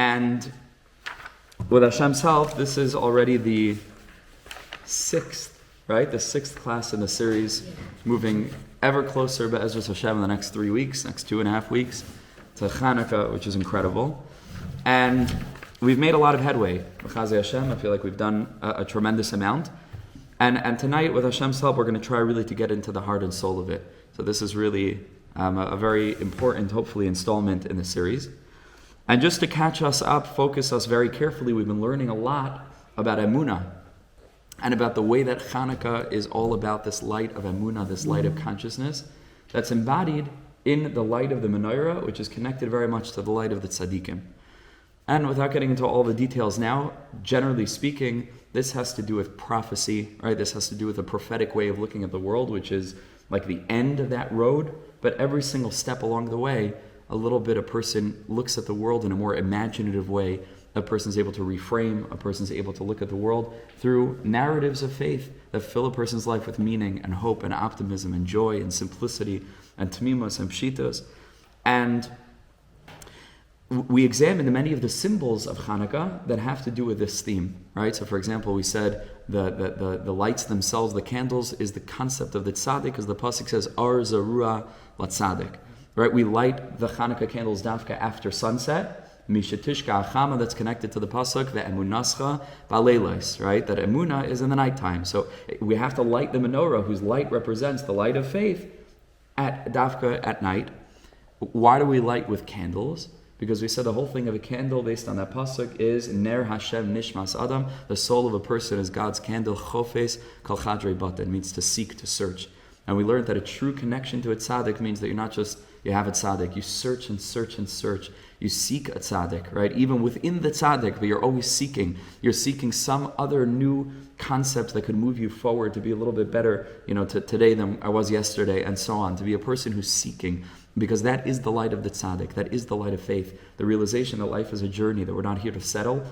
And with Hashem's help, this is already the sixth, right? The sixth class in the series, moving ever closer, Be'ezras Hashem, in the next 3 weeks, next 2.5 weeks, to Hanukkah, which is incredible. And we've made a lot of headway. B'chazei Hashem, I feel like we've done a tremendous amount. And tonight, with Hashem's help, we're going to try really to get into the heart and soul of it. So this is really a very important, hopefully, installment in the series. And just to catch us up, focus us very carefully, we've been learning a lot about Emunah and about the way that Hanukkah is all about this light of Emunah, this light of consciousness that's embodied in the light of the menorah, which is connected very much to the light of the tzaddikim. And without getting into all the details now, generally speaking, this has to do with prophecy, right? This has to do with a prophetic way of looking at the world, which is like the end of that road. But every single step along the way, a little bit a person looks at the world in a more imaginative way. A person's able to reframe, a person's able to look at the world through narratives of faith that fill a person's life with meaning and hope and optimism and joy and simplicity and tmimus and pshitos. And we examined many of the symbols of Hanukkah that have to do with this theme, right? So for example, we said the lights themselves, the candles, is the concept of the tzaddik, because the pasuk says, Ar Zarua Latzadik, right? We light the Hanukkah candles dafka after sunset, Mishatishka Achama, that's connected to the pasuk, the Emunascha Baleilos, right? That Emunah is in the nighttime. So we have to light the menorah, whose light represents the light of faith, at dafka at night. Why do we light with candles? Because we said the whole thing of a candle based on that pasuk is Ner Hashem Nishmas Adam. The soul of a person is God's candle. Chofes Kal Chadrei Batan means to seek, to search. And we learned that a true connection to a tzaddik means that you're not just, you have a tzaddik. You search and search and search. You seek a tzaddik, right? Even within the tzaddik, but you're always seeking. You're seeking some other new concept that could move you forward to be a little bit better, today than I was yesterday, and so on. To be a person who's seeking. Because that is the light of the tzaddik, that is the light of faith. The realization that life is a journey, that we're not here to settle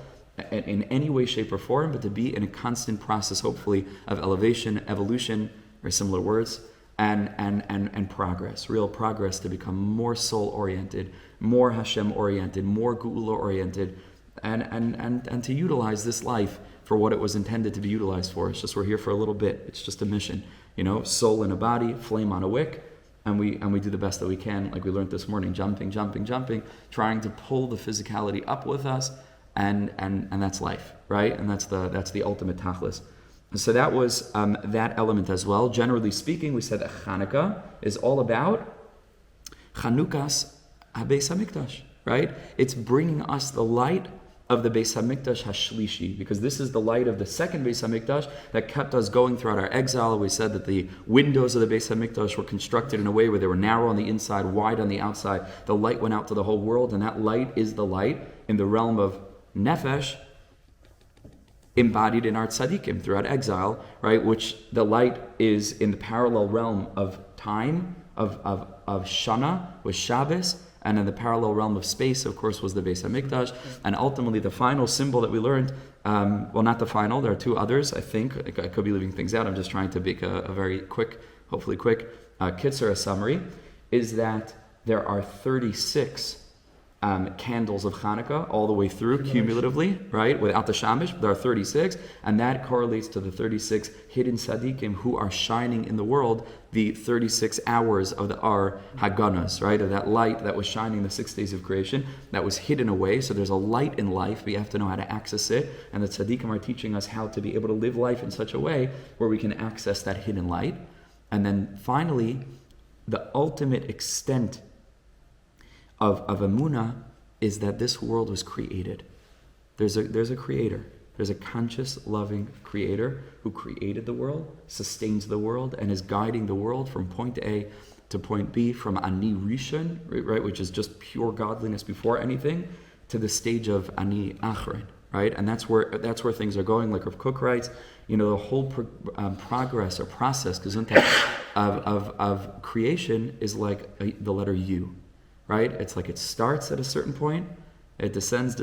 in any way, shape, or form, but to be in a constant process, hopefully, of elevation, evolution, very similar words, and progress, real progress to become more soul-oriented, more Hashem-oriented, more Geula-oriented, and to utilize this life for what it was intended to be utilized for. It's just we're here for a little bit. It's just a mission, soul in a body, flame on a wick. And we do the best that we can, like we learned this morning, jumping, trying to pull the physicality up with us, and that's life, right? And that's the ultimate tachlis. So that was that element as well. Generally speaking, we said that Hanukkah is all about Chanukas HaBeis HaMikdash, right? It's bringing us the light of the Beis HaMikdash HaShlishi, because this is the light of the second Beis HaMikdash that kept us going throughout our exile. We said that the windows of the Beis HaMikdash were constructed in a way where they were narrow on the inside, wide on the outside. The light went out to the whole world, and that light is the light in the realm of Nefesh, embodied in our tzaddikim throughout exile, right? Which the light is in the parallel realm of time, of Shana, with Shabbos, and in the parallel realm of space, of course, was the Beis HaMikdash. And ultimately, the final symbol that we learned, well, not the final, there are two others, I think. I could be leaving things out. I'm just trying to make a very quick, hopefully quick, kitzur, a summary, is that there are 36 candles of Hanukkah all the way through, cumulatively, right? Without the Shamish, there are 36, and that correlates to the 36 hidden tzaddikim who are shining in the world, the 36 hours of our Haganas, right? Of that light that was shining the 6 days of creation, that was hidden away. So there's a light in life, but you have to know how to access it, and the tzaddikim are teaching us how to be able to live life in such a way where we can access that hidden light. And then finally, the ultimate extent of Emunah is that this world was created. There's a creator. There's a conscious, loving creator who created the world, sustains the world, and is guiding the world from point A to point B, from Ani Rishon, right, which is just pure godliness before anything, to the stage of Ani Achron, right? And that's where things are going. Like Rav Kook writes, the whole progress or process of creation is like the letter U. Right? It's like it starts at a certain point, it descends,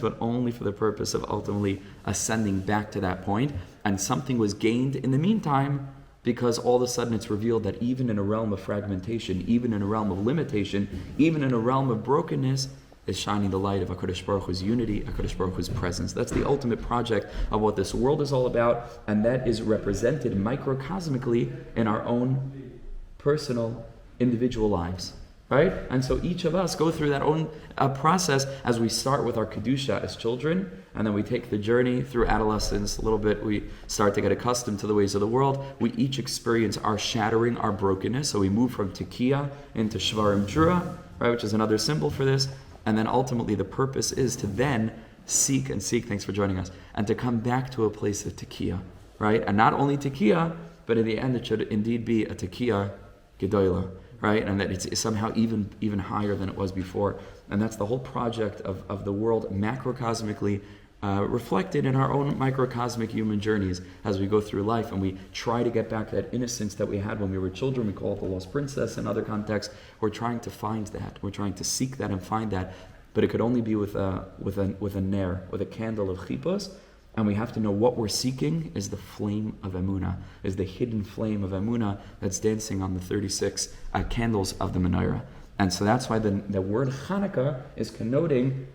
but only for the purpose of ultimately ascending back to that point. And something was gained in the meantime, because all of a sudden it's revealed that even in a realm of fragmentation, even in a realm of limitation, even in a realm of brokenness, is shining the light of HaKadosh Baruch Hu's unity, HaKadosh Baruch Hu's presence. That's the ultimate project of what this world is all about, and that is represented microcosmically in our own personal, individual lives. Right? And so each of us go through that own process as we start with our Kedusha as children, and then we take the journey through adolescence a little bit. We start to get accustomed to the ways of the world. We each experience our shattering, our brokenness. So we move from Tekiah into Shvarim Trua, right, which is another symbol for this. And then ultimately the purpose is to then seek, thanks for joining us, and to come back to a place of Tekiah, right? And not only Tekiah, but in the end it should indeed be a Tekiah Gedolah, right? And that it's somehow even higher than it was before. And that's the whole project of the world macrocosmically reflected in our own microcosmic human journeys as we go through life, and we try to get back that innocence that we had when we were children. We call it the lost princess in other contexts. We're trying to find that. We're trying to seek that and find that. But it could only be with a ner, with a candle of chipos. And we have to know what we're seeking is the flame of Emunah, is the hidden flame of Emunah that's dancing on the 36 candles of the menorah. And so that's why the word Hanukkah is connoting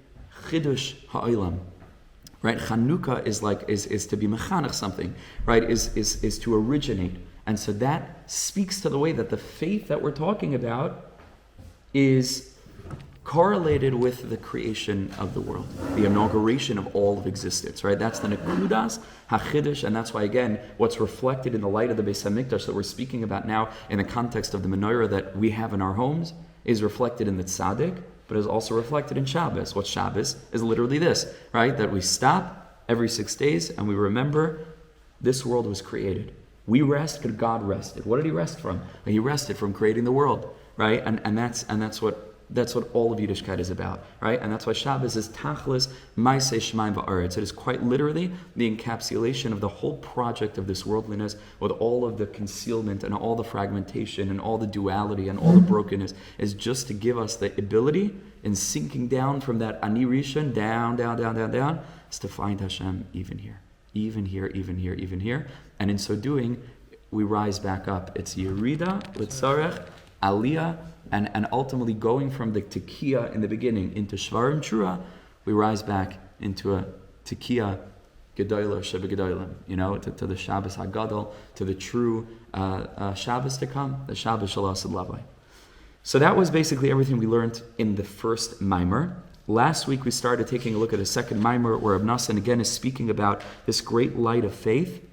Chidush Ha'olam. Right? Hanukkah is to be mechanech something, right? Is to originate. And so that speaks to the way that the faith that we're talking about is correlated with the creation of the world, the inauguration of all of existence, right? That's the Nekudas HaChidush, and that's why, again, what's reflected in the light of the Beis HaMikdash that we're speaking about now in the context of the menorah that we have in our homes is reflected in the Tzaddik, but is also reflected in Shabbos. What Shabbos is literally this, right? That we stop every 6 days and we remember this world was created. We rest because God rested. What did He rest from? He rested from creating the world, right? And that's what all of Yiddishkeit is about, right? And that's why Shabbos is Tachlis Maaseh Shemayim Va'aretz. It is quite literally the encapsulation of the whole project of this worldliness, with all of the concealment and all the fragmentation and all the duality and all the brokenness, is just to give us the ability in sinking down from that Ani Rishon, down, is to find Hashem even here. And in so doing, we rise back up. It's Yerida, Litzarech, Aliyah, and ultimately going from the Tekiah in the beginning into Shvarim Trua, we rise back into a Tekiah Gedolah Shebegedolim, to the Shabbos HaGadol, to the true Shabbos to come, the Shabbos Shalas Lavai. So that was basically everything we learned in the first Maimer. Last week we started taking a look at a second Maimer where Reb Nosson again is speaking about this great light of faith.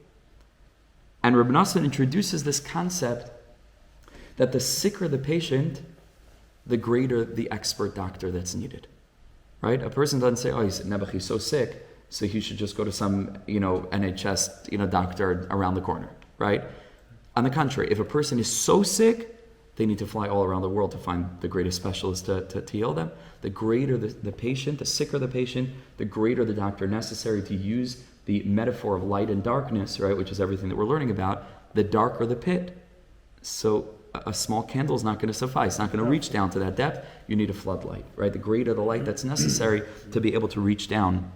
And Reb Nosson introduces this concept that the sicker the patient, the greater the expert doctor that's needed, right? A person doesn't say, he's so sick, so he should just go to some, NHS, doctor around the corner, right? On the contrary, if a person is so sick, they need to fly all around the world to find the greatest specialist to heal them. The greater the patient, the sicker the patient, the greater the doctor necessary, to use the metaphor of light and darkness, right, which is everything that we're learning about. The darker the pit. So a small candle is not going to suffice, not going to reach down to that depth. You need a floodlight, right? The greater the light that's necessary to be able to reach down,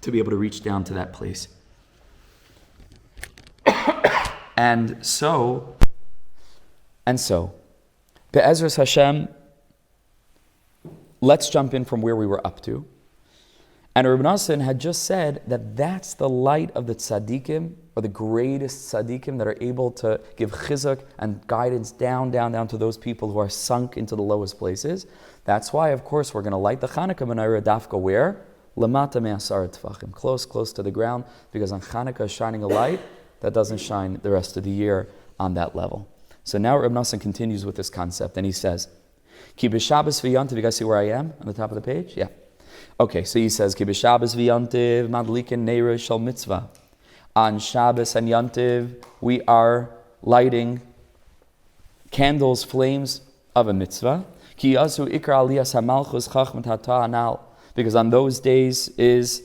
to that place. And so, Be'ezras Hashem, let's jump in from where we were up to. And Reb Nosson had just said that that's the light of the tzaddikim, or the greatest tzaddikim, that are able to give chizuk and guidance down to those people who are sunk into the lowest places. That's why, of course, we're going to light the Hanukkah menorah dafka where? Lamata me'asar tefachim, close to the ground, because on Hanukkah is shining a light that doesn't shine the rest of the year on that level. So now Reb Nosson continues with this concept, and he says, Ki b'Shabbos v'yantiv, you guys see where I am on the top of the page? Yeah. Okay, so he says, Ki b'Shabbos v'yantiv madlikin neira shel mitzvah. On Shabbos and Yantiv, we are lighting candles, flames of a mitzvah. Ki yazu ikar aliyas hamalchus chachmat hata anal. Because on those days is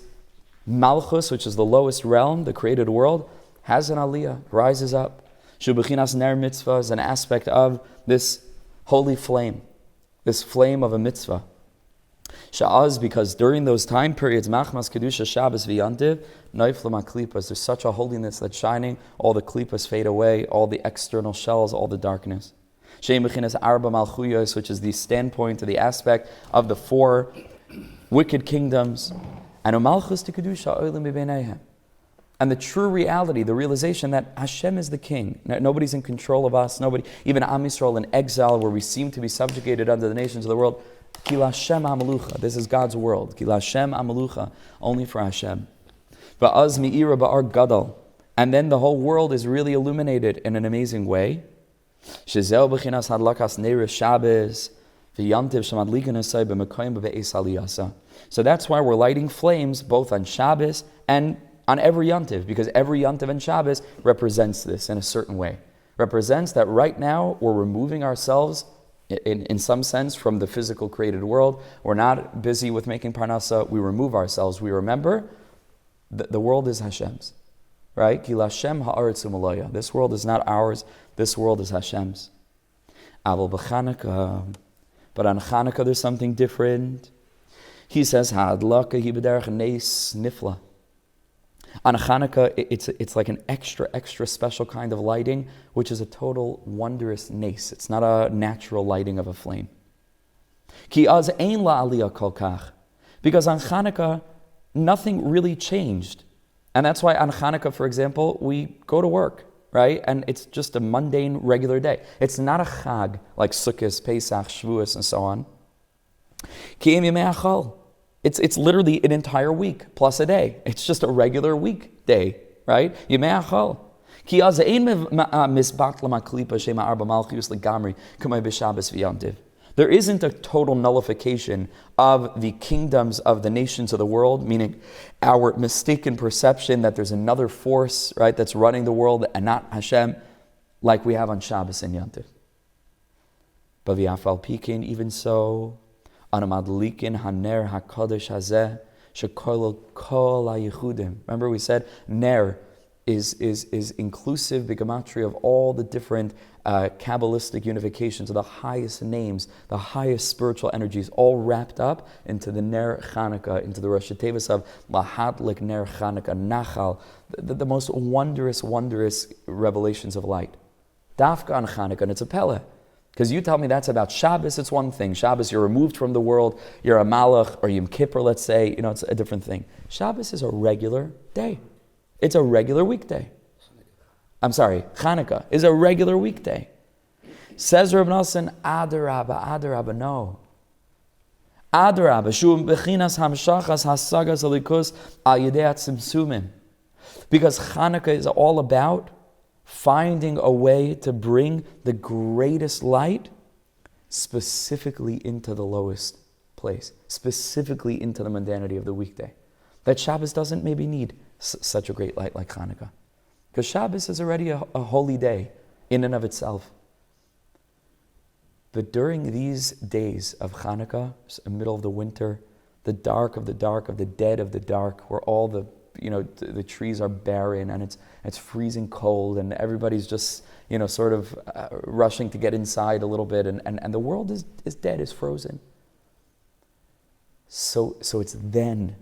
Malchus, which is the lowest realm, the created world, has an aliyah, rises up. Shubechinas ner mitzvah is an aspect of this holy flame, this flame of a mitzvah. Sha'az, because during those time periods, Machmas Kedusha Shabbos v'yantiv, Noiflam HaKlipas, there's such a holiness that's shining, all the klipas fade away, all the external shells, all the darkness. She'em Bechinas Arba Malchuyos, which is the standpoint, to the aspect of the four wicked kingdoms, and umalchus tikadusha oilim b'beineihem. And the true reality, the realization that Hashem is the king. Nobody's in control of us. Nobody, even Am Yisrael in exile, where we seem to be subjugated under the nations of the world. Ki Hashem Amalucha. This is God's world. Ki Hashem Amalucha. Only for Hashem. Va'az mi'ira ba'ar gadol. And then the whole world is really illuminated in an amazing way. Shezeu b'chinas hadlakas neir Shabbos. V'yantiv shemadlikan esay b'mekoyim b've'es aliyasa. So that's why we're lighting flames both on Shabbos and on every Yontiv, because every Yontiv and Shabbos represents this in a certain way. Represents that right now we're removing ourselves, in some sense, from the physical created world. We're not busy with making parnasa. We remove ourselves. We remember that the world is Hashem's. Right? Ki Lashem ha'aretz u'malaya. This world is not ours. This world is Hashem's. Aval b'Chanukah. But on Hanukkah there's something different. He says, Ha'adlaka hi b'derech neis nifla. On Hanukkah, it's like an extra special kind of lighting, which is a total wondrous nace. It's not a natural lighting of a flame. Ki az ein la aliyah kol kach. Because on Hanukkah, nothing really changed. And that's why on Hanukkah, for example, we go to work, right? And it's just a mundane, regular day. It's not a chag like Sukkot, Pesach, Shavuos, and so on. Ki im yemei achal. It's literally an entire week plus a day. It's just a regular weekday, right? Yemei achal. Ki az ein misbat l'maklipa shema arba malchus legamri kamei b'Shabbos v'yantiv. There isn't a total nullification of the kingdoms of the nations of the world, meaning our mistaken perception that there's another force, right, that's running the world and not Hashem, like we have on Shabbos and Yantiv. But v'afal pikin, even so, anamadlikin haner hakadosh hazeh shekolol kol hayichudim. Remember we said ner is inclusive, bigamatria of all the different Kabbalistic unifications of the highest names, the highest spiritual energies, all wrapped up into the Ner Chanukah, into the Rosh Hashanah of Lahadlik Ner Chanukah, Nachal, the most wondrous revelations of light. Dafka on Chanukah, and it's a Pele. Because you tell me that's about Shabbos, it's one thing. Shabbos, you're removed from the world, you're a Malach, or Yom Kippur, let's say, it's a different thing. Shabbos is a regular day. It's a regular weekday. Hanukkah is a regular weekday. Says Reb Nosson, Adarabba, no. Adarabba, Shu bechinas hamshachas hasagas alikus al yedei tzimtzumim. Because Hanukkah is all about finding a way to bring the greatest light specifically into the lowest place, specifically into the mundanity of the weekday. That Shabbos doesn't maybe need such a great light like Hanukkah. Because Shabbos is already a holy day in and of itself. But during these days of Hanukkah, the middle of the winter, the dark of the dead of the dark, where all the trees are barren and it's freezing cold and everybody's just sort of rushing to get inside a little bit and the world is dead, is frozen. So it's then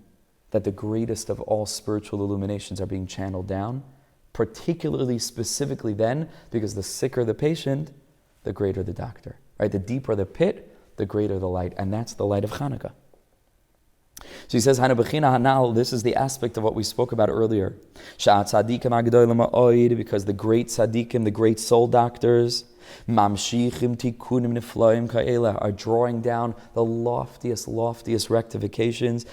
that the greatest of all spiritual illuminations are being channeled down, particularly specifically then, because the sicker the patient, the greater the doctor. Right? The deeper the pit, the greater the light. And that's the light of Hanukkah. So he says, this is the aspect of what we spoke about earlier. Because the great tzaddikim, the great soul doctors, are drawing down the loftiest rectifications.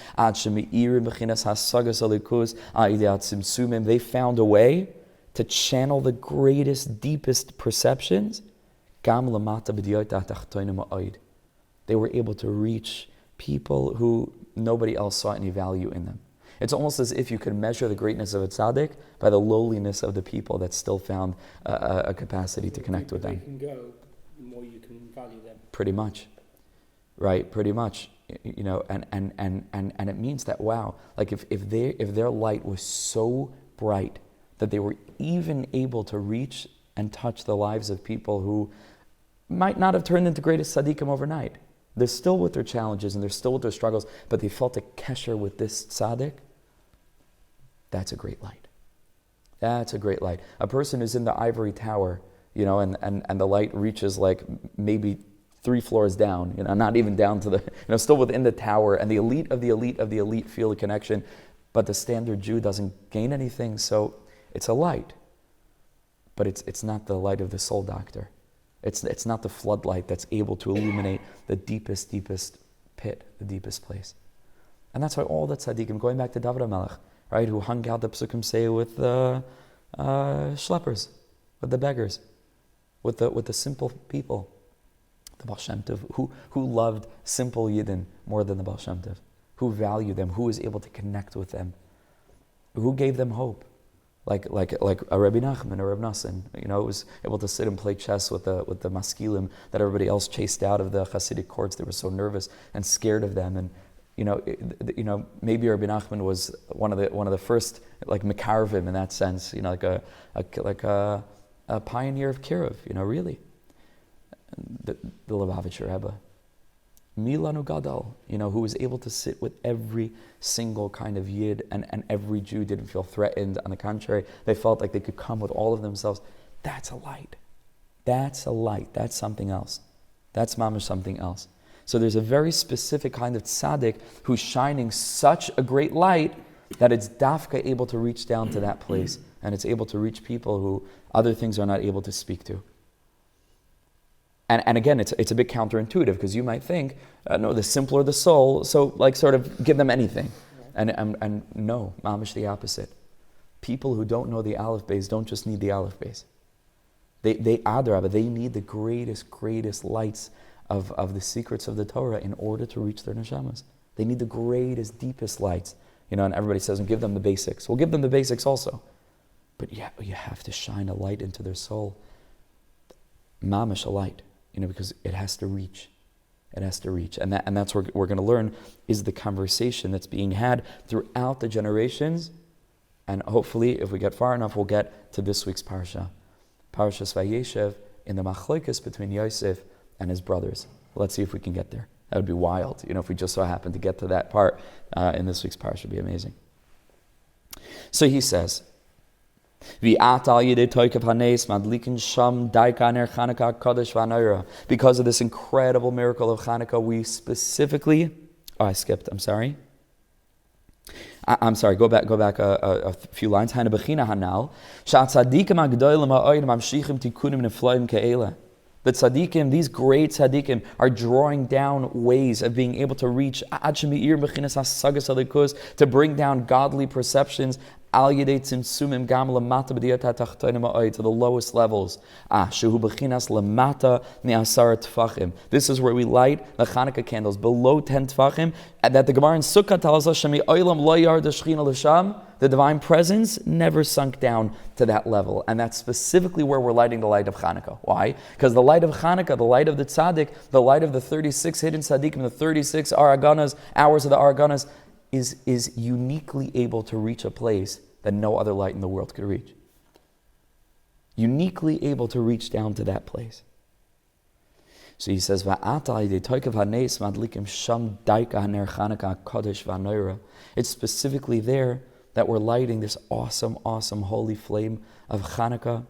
They found a way to channel the greatest, deepest perceptions. They were able to reach people who nobody else saw any value in them. It's almost as if you could measure the greatness of a tzaddik by the lowliness of the people that still found a capacity to connect with them. The more you can go, the more you can value them. Pretty much. Right, pretty much. And it means that, wow, like if their light was so bright that they were even able to reach and touch the lives of people who might not have turned into greatest tzaddikim overnight. They're still with their challenges and they're still with their struggles, but they felt a kesher with this tzaddik. That's a great light. That's a great light. A person who's in the ivory tower, and the light reaches like maybe 3 floors down, not even down to the, still within the tower, and the elite of the elite of the elite feel the connection, but the standard Jew doesn't gain anything, so it's a light. But it's not the light of the soul doctor. It's not the floodlight that's able to illuminate the deepest pit, the deepest place. And that's why all the tzaddikim, going back to David HaMelech, right, who hung out, the psukim say, with the schleppers, with the beggars, with the simple people. The Baal Shem Tov, who loved simple Yidden more than the Baal Shem Tov, who valued them, who was able to connect with them, who gave them hope, like a Rabbi Nachman or Rabbi Nassim, was able to sit and play chess with the maskilim that everybody else chased out of the Hasidic courts. They were so nervous and scared of them, and maybe Rabbi Nachman was one of the first Mekarvim in that sense, like a pioneer of Kiruv, really. The Lubavitcher Rebbe, Milanu Gadol, who was able to sit with every single kind of Yid, and every Jew didn't feel threatened. On the contrary, they felt like they could come with all of themselves. That's a light. That's a light. That's something else. That's mamash something else. So there's a very specific kind of tzaddik who's shining such a great light that it's dafka able to reach down to that place, and it's able to reach people who other things are not able to speak to. And again, it's a bit counterintuitive, because you might think, no, the simpler the soul, so sort of give them anything. And no, mamish the opposite. People who don't know the Aleph Beis don't just need the Aleph Beis. They need the greatest lights of the secrets of the Torah in order to reach their neshamas. They need the greatest, deepest lights. And everybody says, give them the basics. We'll give them the basics also. But yeah, you have to shine a light into their soul. Mamish a light. Because it has to reach. It has to reach. And that's what we're going to learn is the conversation that's being had throughout the generations. And hopefully, if we get far enough, we'll get to this week's parsha. Parshas Vayeshev, in the machlokes between Yosef and his brothers. Let's see if we can get there. That would be wild. If we just so happen to get to that part in this week's parsha, it would be amazing. So he says, because of this incredible miracle of Hanukkah, we specifically... Oh, I skipped. I'm sorry. Go back a few lines. The tzaddikim, these great tzaddikim, are drawing down ways of being able to reach, to bring down godly perceptions to the lowest levels. This is where we light the Hanukkah candles below 10 tfachim, and that the Gemara in Sukkah tells us, the divine presence never sunk down to that level. And that's specifically where we're lighting the light of Hanukkah. Why? Because the light of Hanukkah, the light of the tzaddik, the light of the 36 hidden tzaddikim, the 36 araganas, hours of the araganas, is uniquely able to reach a place that no other light in the world could reach. Uniquely able to reach down to that place. So he says, it's specifically there that we're lighting this awesome, holy flame of Hanukkah,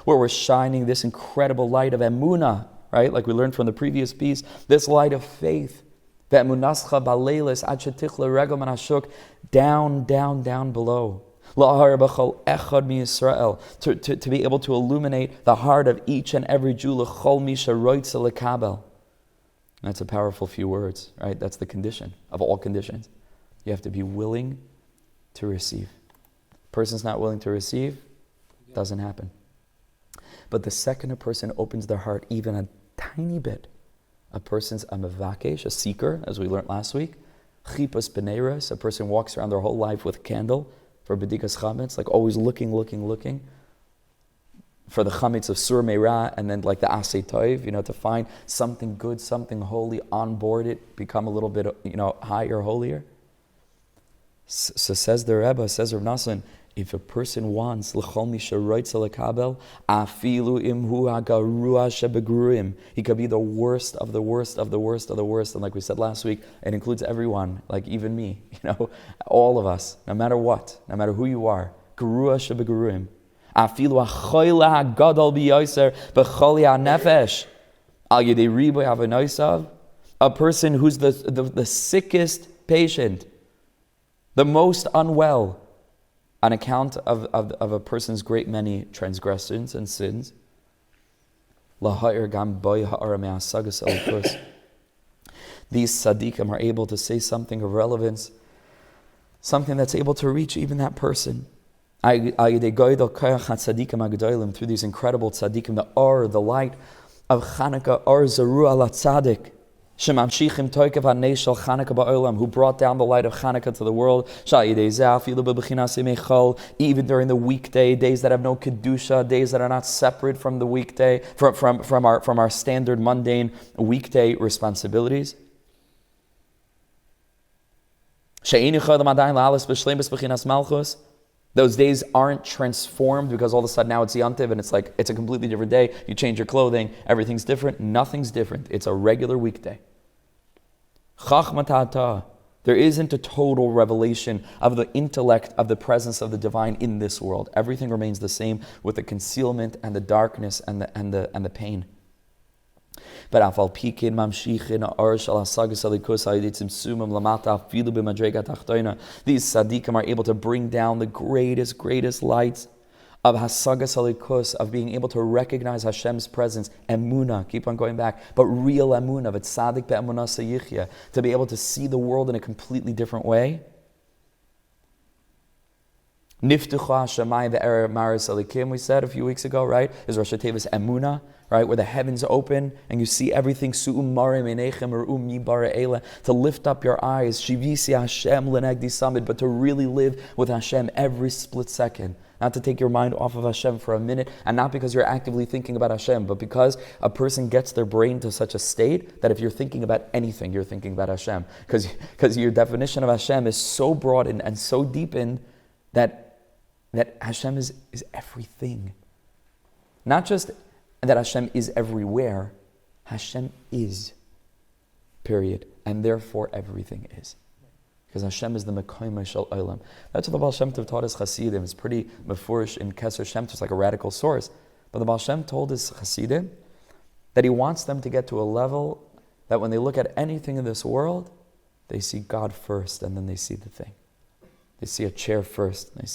where we're shining this incredible light of emunah, right? Like we learned from the previous piece, this light of faith, down below. To be able to illuminate the heart of each and every Jew. That's a powerful few words, right? That's the condition of all conditions. You have to be willing to receive. Person's not willing to receive, doesn't happen. But the second a person opens their heart even a tiny bit, a person's a mevakesh, a seeker, as we learned last week. Chipas b'neiros, a person walks around their whole life with a candle for b'dikas chametz, like always looking. For the chametz of sur meira, and then like the asay toiv, to find something good, something holy, on board it, become a little bit, higher, holier. So says the Rebbe, says Rav Nassan, if a person wants l'chol misha roitza lekabel, afilu imhu hagarua shebegruim, he could be the worst of the worst of the worst of the worst. And like we said last week, it includes everyone, like even me, all of us, no matter what, no matter who you are, garua shebegruim. Afilu hachoyle hagadol biyoser b'choli hanefesh al yedei riboy avonosav. A person who's the sickest patient, the most unwell, on account of a person's great many transgressions and sins. These tzaddikim are able to say something of relevance, something that's able to reach even that person. Through these incredible tzaddikim, the or, the light of Hanukkah, or zaru ala tzaddik, who brought down the light of Hanukkah to the world, even during the weekday, days that have no kedusha, days that are not separate from the weekday, from our standard mundane weekday responsibilities. Those days aren't transformed because all of a sudden now it's Yantiv and it's like it's a completely different day. You change your clothing, everything's different. Nothing's different. It's a regular weekday. There isn't a total revelation of the intellect of the presence of the divine in this world. Everything remains the same with the concealment and the darkness and the pain. But these tzaddikim are able to bring down the greatest lights of hasagas halikus, of being able to recognize Hashem's presence, emunah, keep on going back, but real emunah, but tzaddik be'emunah sayichya, to be able to see the world in a completely different way. Niftucha Shammai ve'er maris alikim, we said a few weeks ago, right? Is Rosh Hashanah emunah, right? Where the heavens open and you see everything, su'um marim enechem ur'um yibara eila, to lift up your eyes, shivisi Hashem lenegdi samid, but to really live with Hashem every split second. Not to take your mind off of Hashem for a minute, and not because you're actively thinking about Hashem, but because a person gets their brain to such a state that if you're thinking about anything, you're thinking about Hashem. Because your definition of Hashem is so broad and so deepened that Hashem is everything. Not just that Hashem is everywhere, Hashem is, period. And therefore everything is. Because Hashem is the Mekayim Shel Olam. That's what the Baal Shem Tov taught his Hasidim. It's pretty mefurish in Keser Shem Tov. It's like a radical source. But the Baal Shem told his Hasidim that he wants them to get to a level that when they look at anything in this world, they see God first and then they see the thing. They see a chair first. They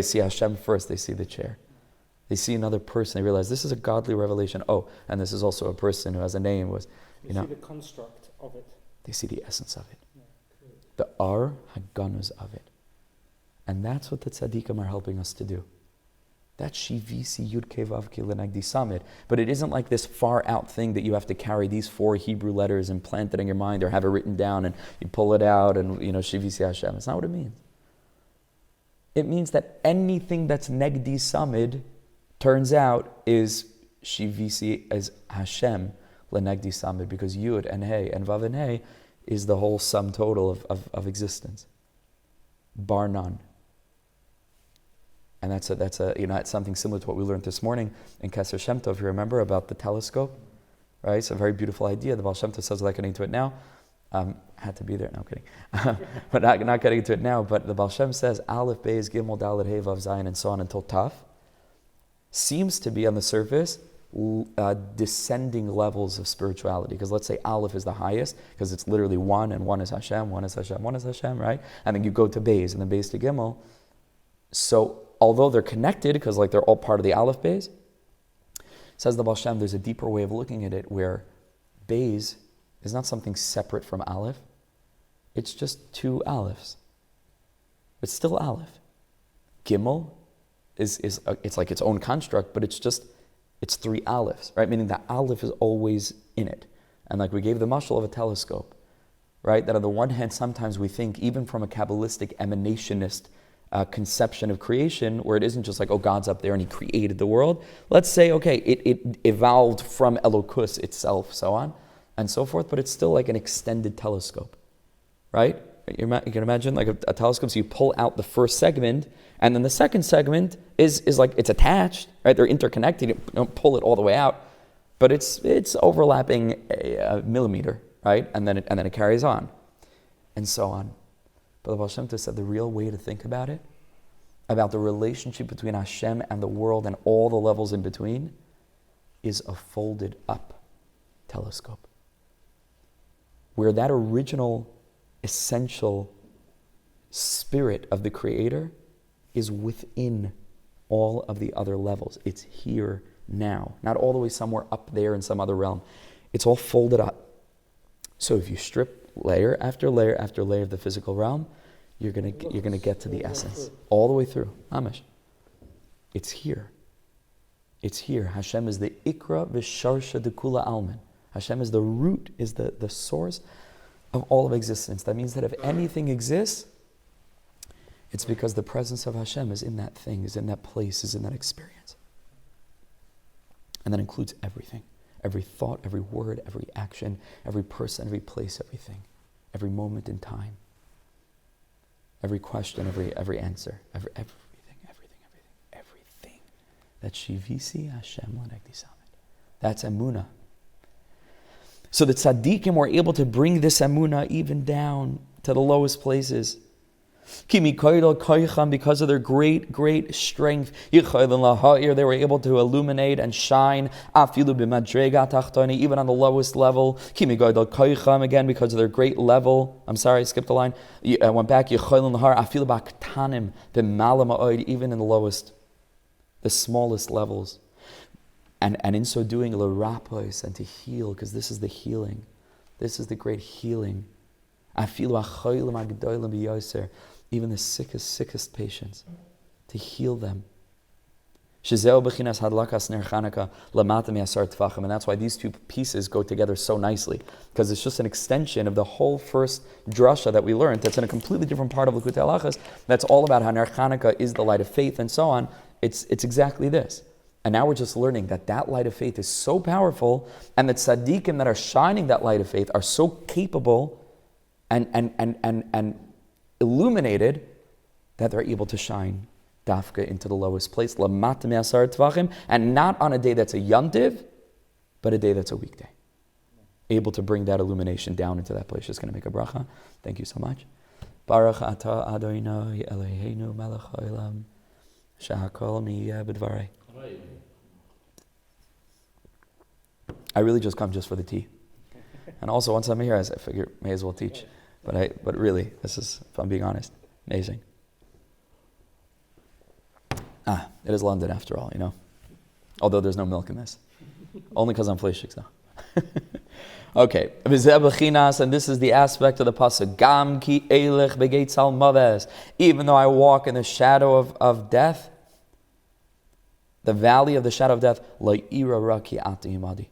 see Hashem first. They see the chair. They see another person. They realize this is a godly revelation. Oh, and this is also a person who has a name. They see the construct of it. They see the essence of it. The Ar Haganuz of it. And that's what the tzaddikim are helping us to do. That's Shivisi Yud Kevav Kilenagdi Samid. But it isn't like this far out thing that you have to carry these 4 Hebrew letters and plant it in your mind or have it written down and you pull it out and Shivisi Hashem. It's not what it means. It means that anything that's Negdi Samid turns out is Shivisi as Hashem Lenegdi Samid, because Yud and Hey and Vav and Hey is the whole sum total of existence, bar none. And that's it's something similar to what we learned this morning in Keser Shem Tov. If you remember about the telescope, right? It's a very beautiful idea. The Baal Shem Tov says, without getting into it now, had to be there. No, I'm kidding. But not getting into it now. But the Baal Shem says, Aleph, Beis, Gimel, Dalet, Hey, Vav, Zayin, and so on until Taf, seems to be on the surface descending levels of spirituality. Because let's say Aleph is the highest, because it's literally one, and one is Hashem, one is Hashem, one is Hashem, right? And then you go to Beis, and then Beis to Gimel. So although they're connected, because like they're all part of the Aleph Beis, says the Baal Shem, there's a deeper way of looking at it where Beis is not something separate from Aleph. It's just 2 Alephs. It's still Aleph. Gimel is it's like its own construct, but it's 3 Alephs, right? Meaning the Aleph is always in it. And like we gave the mashal of a telescope, right? That on the one hand, sometimes we think, even from a Kabbalistic emanationist conception of creation, where it isn't just like, oh, God's up there and he created the world. Let's say, okay, it evolved from Elokus itself, so on and so forth, but it's still like an extended telescope, right? You can imagine like a telescope, so you pull out the first segment, and then the second segment is like, it's attached, right? They're interconnected, you don't pull it all the way out, but it's overlapping a millimeter, right? And then it carries on, and so on. But the Baal Shem Tov said the real way to think about it about the relationship between Hashem and the world and all the levels in between is a folded up telescope. Where that original, essential spirit of the Creator is within all of the other levels. It's here now, not all the way somewhere up there in some other realm. It's all folded up. So if you strip layer after layer after layer of the physical realm, you're gonna get to the essence all the way through. Amish. It's here. It's here. Hashem is the ikra v'sharsha dekula almin. Hashem is the root, is the source of all of existence. That means that if anything exists, it's because the presence of Hashem is in that thing, is in that place, is in that experience. And that includes everything. Every thought, every word, every action, every person, every place, everything. Every moment in time. Every question, every answer. Everything. That's Shivisi Hashem L'negdi Samet. That's Emunah. So the tzaddikim were able to bring this Emunah even down to the lowest places. Because of their great strength, they were able to illuminate and shine even on the lowest level. Again, because of their great level. I'm sorry, I skipped a line. I went back. Even in the lowest, the smallest levels. And in so doing, l'rapos, and to heal, because this is the healing. This is the great healing. Even the sickest patients, to heal them. And that's why these two pieces go together so nicely, because it's just an extension of the whole first drasha that we learned that's in a completely different part of Likutei Halachos. That's all about how Ner Hanukkah is the light of faith and so on. It's exactly this. And now we're just learning that light of faith is so powerful, and that tzaddikim that are shining that light of faith are so capable and illuminated that they're able to shine dafka into the lowest place, and not on a day that's a yontiv, but a day that's a weekday. Able to bring that illumination down into that place. Just going to make a bracha. Thank you so much. Baruch atah Adonai Eloheinu melech haolam shehakol niyeh b'dvarei. I really just come just for the tea. And also, once I'm here, I figure may as well teach. But really, this is, if I'm being honest, amazing. It is London after all, Although there's no milk in this. Only because I'm fleshik now. Okay. And this is the aspect of the pasuk. Gam ki elech begeitz al maves. Even though I walk in the shadow of death, the valley of the shadow of death, lo ira ra ki ata imadi.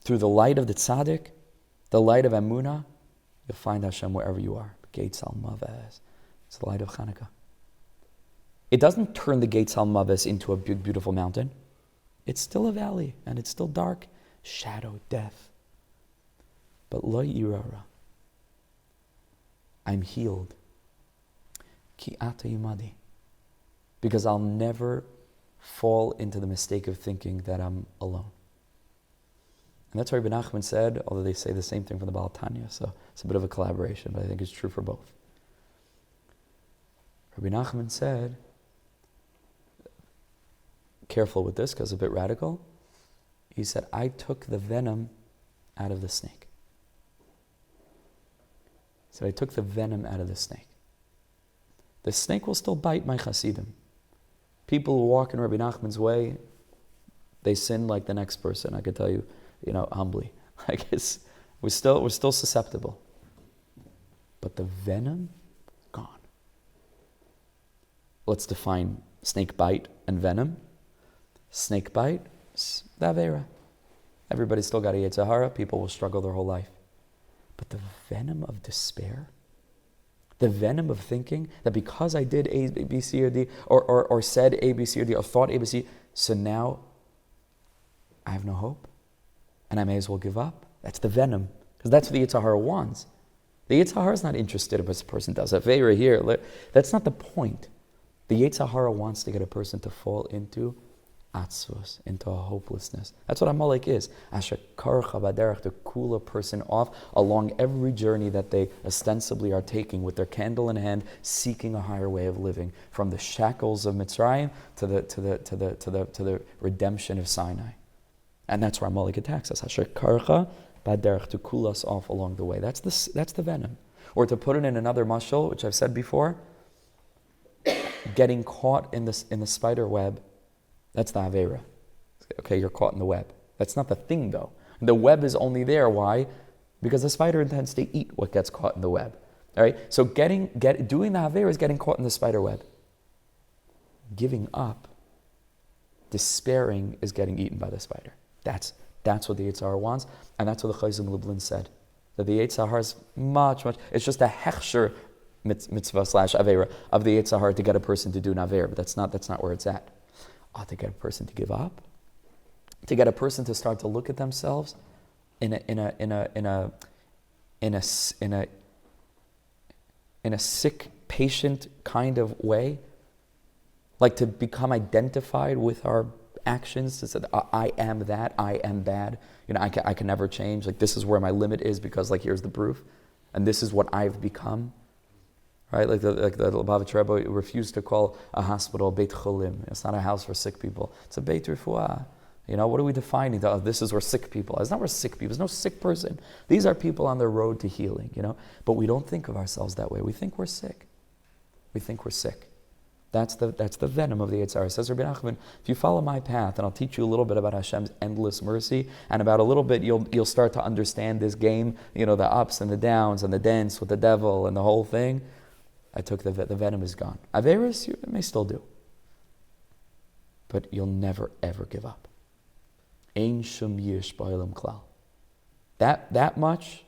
Through the light of the tzaddik, the light of Emunah, you'll find Hashem wherever you are. Gates al Maves. It's the light of Hanukkah. It doesn't turn the Gates al Maves into a big, beautiful mountain. It's still a valley, and it's still dark. Shadow, death. But lo yirara. I'm healed. Ki ata yimadi. Because I'll never fall into the mistake of thinking that I'm alone. And that's why Rabbi Nachman said, although they say the same thing from the Baal Tanya, so it's a bit of a collaboration, but I think it's true for both. Rabbi Nachman said, careful with this because it's a bit radical, he said, I took the venom out of the snake. He said, I took the venom out of the snake. The snake will still bite my Hasidim. People who walk in Rabbi Nachman's way, they sin like the next person, I could tell you, humbly. We're still susceptible. But the venom, gone. Let's define snake bite and venom. Snake bite, the Avera. Everybody's still got a Yetzer Hara. People will struggle their whole life. But the venom of despair, the venom of thinking that because I did A, B, C, or D, or said A, B, C, or D, or thought A, B, C, so now I have no hope. And I may as well give up. That's the venom. Because that's what the Yetzer Hara wants. The Yetzer Hara is not interested if a person does a favor here. That's not the point. The Yetzer Hara wants to get a person to fall into atzvus, into a hopelessness. That's what Amalek is. Asher karcha baderech, to cool a person off along every journey that they ostensibly are taking with their candle in hand, seeking a higher way of living, from the shackles of Mitzrayim to the redemption of Sinai. And that's where Amalek attacks us. Asher karcha baderech, to cool us off along the way. That's the venom. Or to put it in another mashal, which I've said before, getting caught in the spider web. That's the Avera. Okay, you're caught in the web. That's not the thing, though. The web is only there. Why? Because the spider intends to eat what gets caught in the web. All right? So doing the Avera is getting caught in the spider web. Giving up, despairing, is getting eaten by the spider. That's what the Yetzer Hara wants, and that's what the Chayzim Lublin said. That the Yetzer Hara is much, it's just a hechsher mitzvah / Avera of the Yetzer Hara to get a person to do an Avera, but that's not where it's at. To get a person to give up, to get a person to start to look at themselves in a sick, patient kind of way, like to become identified with our actions. To say, I am that, I am bad. I can never change. Like, this is where my limit is because, like, here's the proof, and this is what I've become. Right, like the Lubavitch Rebbe refused to call a hospital Beit Hillel. It's not a house for sick people. It's a Beit Refuah. What are we defining? This is where sick people are. It's not where sick people. There's no sick person. These are people on their road to healing. But we don't think of ourselves that way. We think we're sick. That's the venom of the Yetzer Hara. Says Rabbi Nachman, if you follow my path, and I'll teach you a little bit about Hashem's endless mercy, and about a little bit you'll start to understand this game. The ups and the downs and the dance with the devil and the whole thing. I took the venom is gone. Averis, you may still do. But you'll never, ever give up. Ein shum yish ba'olam klal. That much,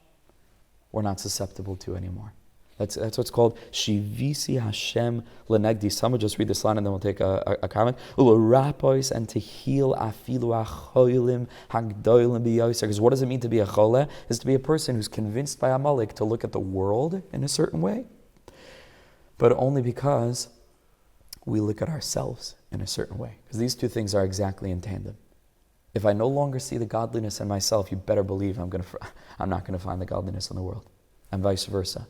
we're not susceptible to anymore. That's what's called Shivisi Hashem Lenegdi. Someone just read this line and then we'll take a comment. Ulaраpois, and to heal afilu achoilim hagdoilim biyoser. Because what does it mean to be a chole? Is to be a person who's convinced by Amalek to look at the world in a certain way, but only because we look at ourselves in a certain way. Because these two things are exactly in tandem. If I no longer see the godliness in myself, you better believe I'm not going to find the godliness in the world, and vice versa.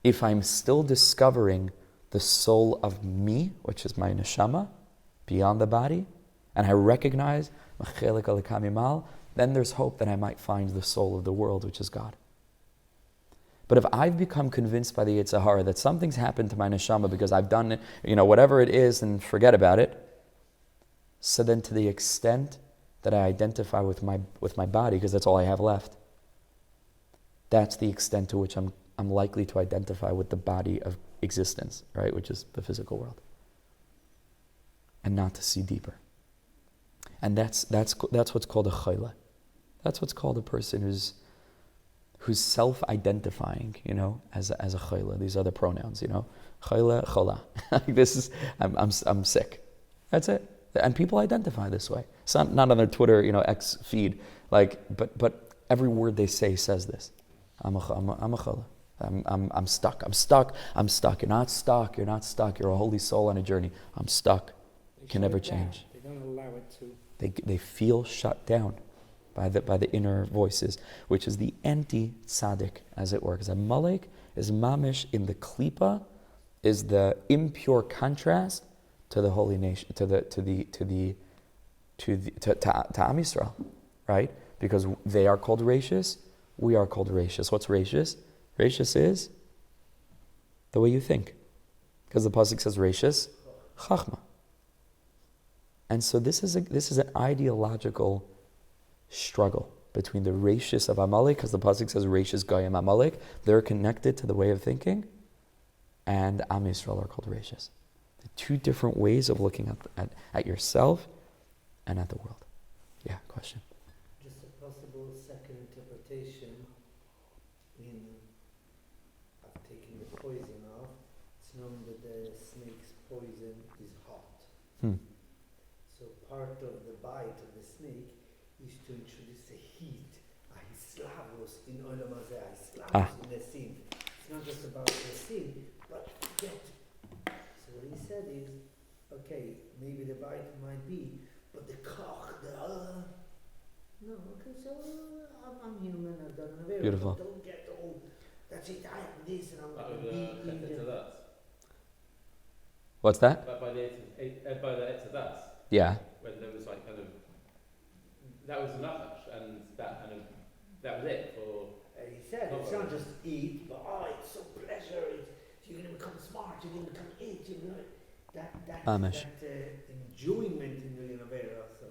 If I'm still discovering the soul of me, which is my neshama, beyond the body, and I recognize then there's hope that I might find the soul of the world, which is God. But if I've become convinced by the Yetzer Hara that something's happened to my neshama because I've done it, whatever it is, and forget about it, so then to the extent that I identify with my body, because that's all I have left, that's the extent to which I'm likely to identify with the body of existence, right, which is the physical world, and not to see deeper. And that's what's called a chayla. That's what's called a person who's self-identifying, as a chayla. These are the pronouns, chayla, chola. I'm sick. That's it. And people identify this way. It's not on their Twitter, X feed, but every word they say says this. I'm a chola. I'm stuck. You're not stuck. You're a holy soul on a journey. I'm stuck. Can never change. They don't allow it to. They feel shut down by the inner voices, which is the anti-tzaddik, as it were. Because Amalek is mamish in the klipa, is the impure contrast to the holy nation, to Am Yisrael, right? Because they are called rachis, we are called rachis. What's rachis? Rachis is the way you think, because the pasuk says rachis chachma. And so this is an ideological struggle between the rachis of Amalek, because the pasuk says rachis goyim Amalek. They're connected to the way of thinking, and Am Yisrael are called rachis. The two different ways of looking at yourself and at the world. Yeah, question. Just a possible second interpretation of taking the poison off. It's known that the snake's poison is hot. So part of the bite of the snake is to introduce a heat, a hislavos in olam hazeh, a hislavos in the sin. It's not just about the sin, but get. So what he said is, okay, maybe the bite might be, but the koch, no, okay, so I'm human, I've done an avera. Beautiful. Don't get all, that's it, I have this, and I'm That going was to be in the... What's that? But by the Etzadas, Yeah. when there was like kind of, that was enough, and that kind of, that was it for... He said, it's not just eat, but it's so pleasure, you're going to become smart, you're going to become it, you're going to... That enjoyment in the avera also.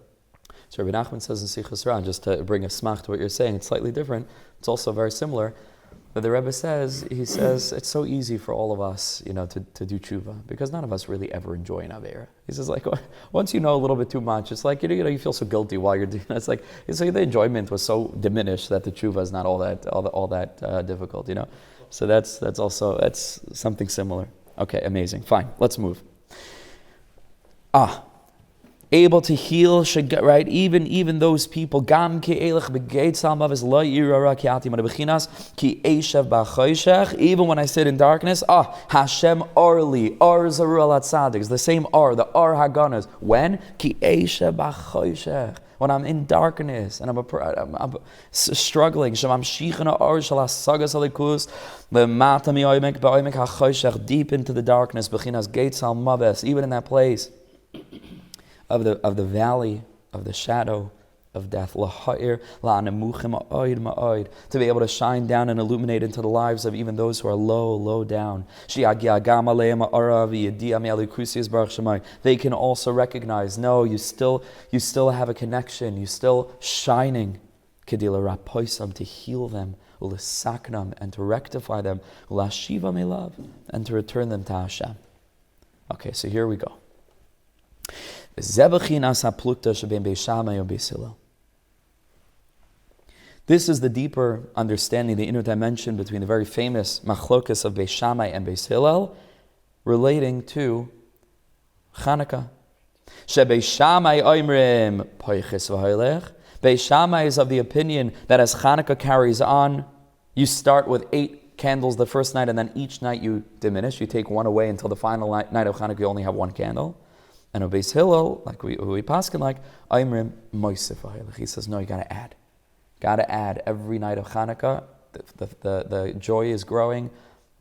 So Rabbi Nachman says in Sichos Ra, just to bring a smach to what you're saying, it's slightly different. It's also very similar. But the Rebbe says, it's so easy for all of us, to do tshuva, because none of us really ever enjoy an avera. He says, like, once you know a little bit too much, it's like, you feel so guilty while you're doing it. It's like the enjoyment was so diminished that the tshuva is not all that difficult, So that's something similar. Okay, amazing. Fine, let's move. Able to heal, right? Even those people. Gam ki elech begeit salmavis lo yirara ki ati madabechinas ki eshav ba'choshech. Even when I sit in darkness, Hashem orli, or zarul at tzaddik. The same or, the or haganas. When ki eshav ba'choshech. When I'm in darkness and I'm struggling, Shemam shichana or shalas sagas alikus, the mata mi oimek ba'oimek hachoshech, deep into the darkness. Bechinas geit salmavis. Even in that place of the valley of the shadow of death, to be able to shine down and illuminate into the lives of even those who are low down. They can also recognize, no, you still have a connection, you're still shining, to heal them, and to rectify them, and to return them to Hashem. Okay, so here we go. This is the deeper understanding, the inner dimension between the very famous machlokas of Beis Shammai and Beis Hillel, relating to Hanukkah. Beis Shammai oimrim poiches v'hoilech. Beis Shammai is of the opinion that as Hanukkah carries on, you start with 8 candles the first night, and then each night you diminish. You take one away until the final night of Hanukkah you only have 1 candle. And of Beis Hillel, like we paskin, like Aimrim Moisef V'Hoilech. He says, no, you got to add. Got to add every night of Hanukkah. The joy is growing,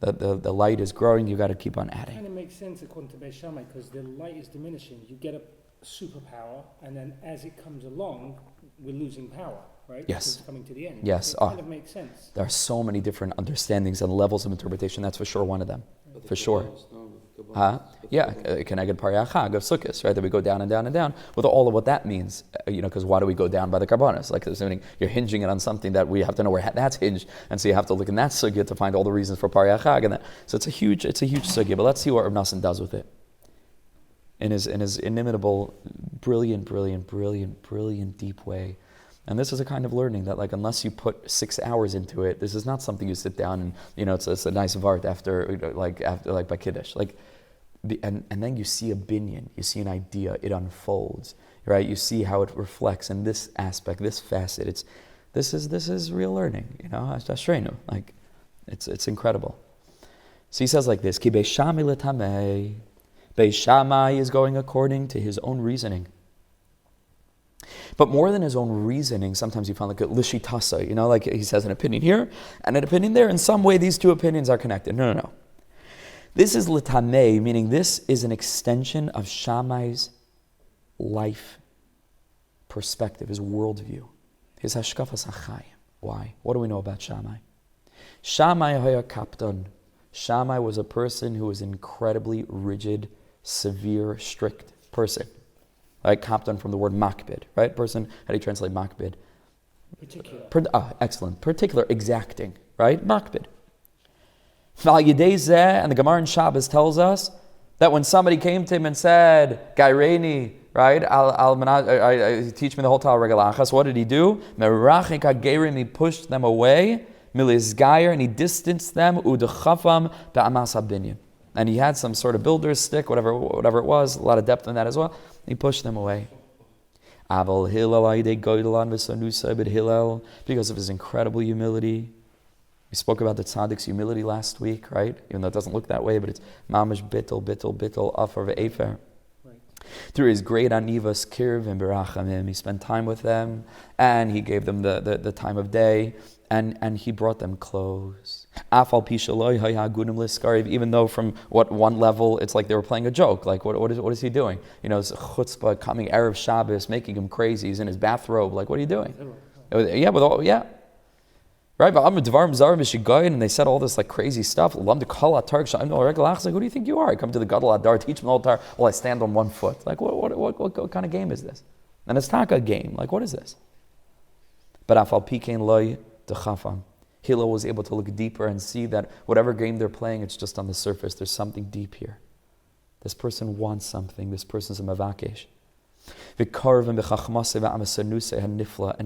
the light is growing. You got to keep on adding. It kind of makes sense according to Beis Shammai because the light is diminishing. You get a superpower, and then as it comes along, we're losing power, right? Yes. Because it's coming to the end. Yes. So it kind of makes sense. There are so many different understandings and levels of interpretation. That's for sure one of them. For sure. Yeah, Keneged Pariyah Chag of Sukkot, right? That we go down and down and down with all of what that means, because why do we go down by the karbanos? Like you're hinging it on something that we have to know where that's hinged, and so you have to look in that sugya to find all the reasons for Pariyah Chag, and that. So it's a huge sugya. But let's see what Rav Nassan does with it in his inimitable, brilliant, deep way. And this is a kind of learning that, like, unless you put 6 hours into it, this is not something you sit down and it's a nice vart after by Kiddush, like. And then you see a binyan, you see an idea, it unfolds, right? You see how it reflects in this aspect, this facet. This is real learning, Ashrenu. Like, it's incredible. So he says like this: Ki Beis Shammai letamei. Beis Shammai is going according to his own reasoning. But more than his own reasoning, sometimes you find like a lishitasa, like he says an opinion here and an opinion there. In some way, these two opinions are connected. No. This is litamei, meaning this is an extension of Shammai's life perspective, his worldview, his hashkafas hachayim. Why? What do we know about Shammai? Shammai haya kapton. Shammai was a person who was incredibly rigid, severe, strict person. Like kapton from the word makbid, right? Person, how do you translate makbid? Particular. Excellent. Particular, exacting, right? Makbid. And the Gemara in Shabbos tells us that when somebody came to him and said, Gaireni, right, teach me the whole Torah regalachas, what did he do? He pushed them away, and he distanced them, and he had some sort of builder's stick, whatever it was, a lot of depth in that as well. He pushed them away. Because of his incredible humility. We spoke about the tzaddik's humility last week, right? Even though it doesn't look that way, but it's mamash bittel, afar ve'efer. Right. Through his great anivas, kirv and berachamim, he spent time with them, and he gave them the time of day, and he brought them clothes. Even though from one level it's like they were playing a joke. Like what is he doing? It's chutzpah coming Erev Shabbos, making him crazy. He's in his bathrobe. Like, what are you doing? Yeah. Right, and they said all this like crazy stuff. Like, who do you think you are? I come to the Gadol Adar, teach them all the Torah. Well, I stand on one foot. Like, what kind of game is this? And it's not a game. Like, what is this? But Afal Pikein Loy Dechafam. Hillel was able to look deeper and see that whatever game they're playing, it's just on the surface. There's something deep here. This person wants something. This person's a mavakesh. And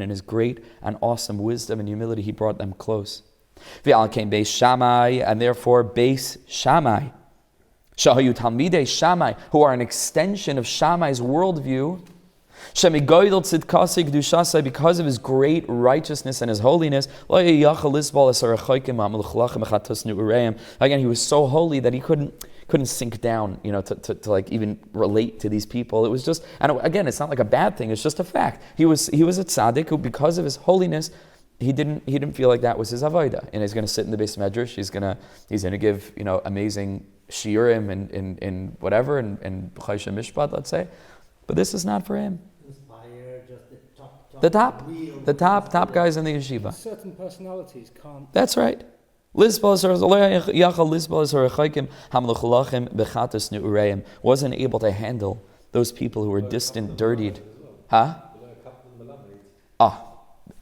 in his great and awesome wisdom and humility, he brought them close. Beis Shammai, and therefore Beis Shammai, Shahayu Talmidei Shammai, who are an extension of Shammai's worldview, because of his great righteousness and his holiness. Again, he was so holy that he couldn't sink down, to like even relate to these people. It was just, and again, it's not like a bad thing. It's just a fact. He was a tzaddik who, because of his holiness, he didn't feel like that was his avodah. And he's going to sit in the Beis Medrash. He's going to give amazing shiurim and whateber and b'chayshim mishpat, let's say. But this is not for him. Inspire just The top guys in the yeshiva. Certain personalities can't. That's right. Wasn't able to handle those people who were distant, dirtied.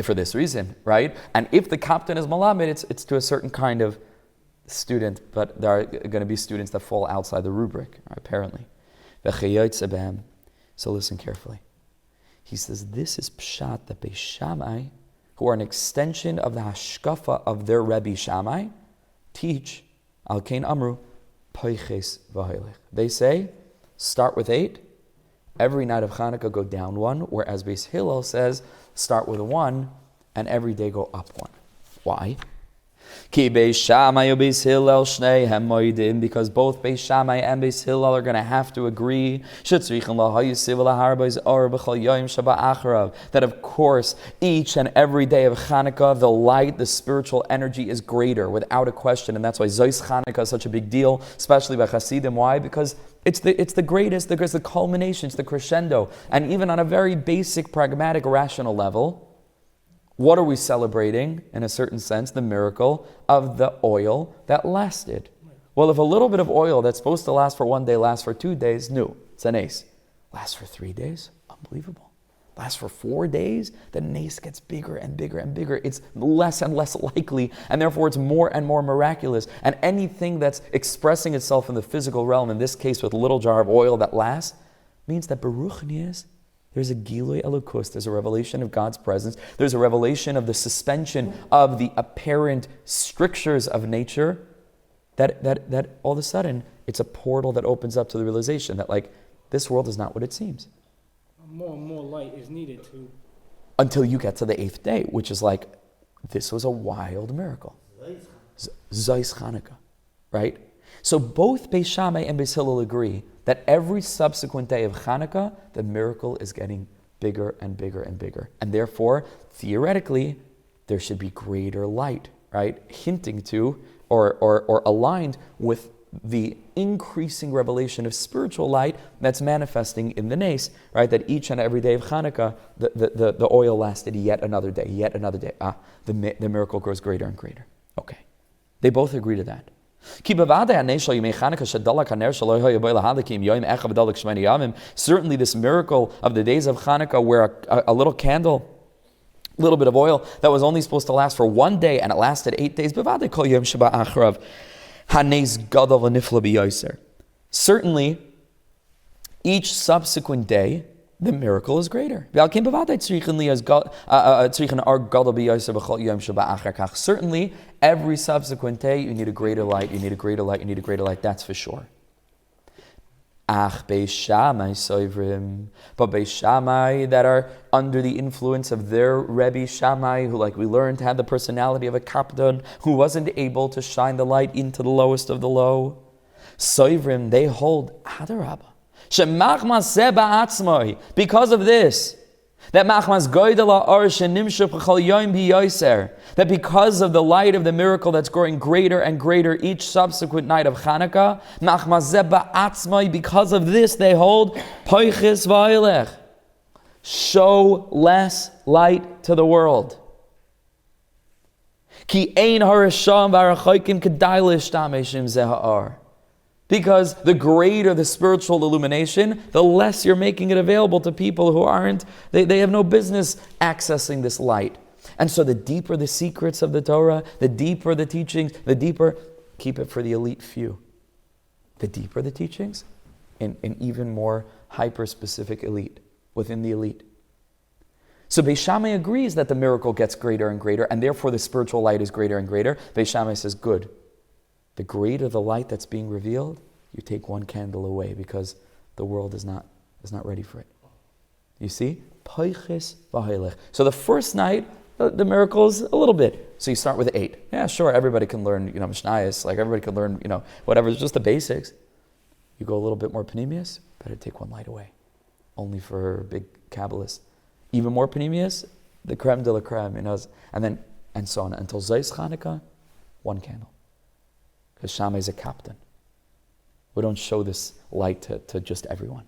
For this reason, right? And if the captain is malamed, it's to a certain kind of student, but there are going to be students that fall outside the rubric, apparently. So listen carefully. He says, this is pshat, that Beis Shammai, who are an extension of the hashkafa of their Rebbe Shammai, teach, al kein amru, poiches v'hoilech. They say, start with 8, every night of Hanukkah go down 1, whereas Beis Hillel says, start with 1, and every day go up 1. Why? Ki Beis Shammai and Beis Hillel shneihem moedim, because both Beis Shammai and Beis Hillel are going to have to agree that of course each and every day of Hanukkah the light, the spiritual energy is greater without a question, and that's why Zois Hanukkah is such a big deal, especially by Hasidim. Why? Because it's the greatest, there's the culmination, it's the crescendo, and even on a very basic, pragmatic, rational level. What are we celebrating, in a certain sense? The miracle of the oil that lasted. Well, if a little bit of oil that's supposed to last for 1 day lasts for 2 days, it's an ace. Lasts for 3 days? Unbelievable. Lasts for 4 days? The nace gets bigger and bigger and bigger. It's less and less likely, and therefore it's more and more miraculous. And anything that's expressing itself in the physical realm, in this case with a little jar of oil that lasts, means that Baruch Nias, there's a Gilui Elokus, there's a revelation of God's presence, there's a revelation of the suspension of the apparent strictures of nature, that all of a sudden, it's a portal that opens up to the realization that this world is not what it seems. More and more light is needed to... Until you get to the 8th day, which is this was a wild miracle. Zois Hanukkah, right? So both Beis Shammai and Beis Hillel agree that every subsequent day of Hanukkah, the miracle is getting bigger and bigger and bigger. And therefore, theoretically, there should be greater light, right? Hinting to, or aligned with the increasing revelation of spiritual light that's manifesting in the nace, right? That each and every day of Hanukkah, the oil lasted yet another day. The miracle grows greater and greater. Okay. They both agree to that. Certainly this miracle of the days of Hanukkah, where a little candle, a little bit of oil that was only supposed to last for 1 day and it lasted 8 days. Certainly each subsequent day the miracle is greater. Certainly, every subsequent day, you need a greater light, you need a greater light, you need a greater light, that's for sure. But Beis Shammai that are under the influence of their Rebbe Shammai, who, like we learned, had the personality of a kapton, who wasn't able to shine the light into the lowest of the low, Soivrim, they hold Adarabah. Because of this, that because of the light of the miracle that's growing greater and greater each subsequent night of Hanukkah, because of this they hold show less light to the world. Because the greater the spiritual illumination, the less you're making it available to people who aren't, they have no business accessing this light. And so the deeper the secrets of the Torah, the deeper the teachings, the deeper, keep it for the elite few. The deeper the teachings, an even more hyper-specific elite, within the elite. So Beis Shammai agrees that the miracle gets greater and greater, and therefore the spiritual light is greater and greater. Beis Shammai says, good. The greater the light that's being revealed, you take one candle away because the world is not ready for it. You see? So the first night, the miracle is a little bit. So you start with 8. Yeah, sure, everybody can learn, Mishnayos, like everybody can learn, whatever, it's just the basics. You go a little bit more panemius, better take one light away. Only for big Kabbalists. Even more panemius, the creme de la creme, and so on. Until Zeis Hanukkah, one candle. Because Shammai is a captain. We don't show this light to just everyone.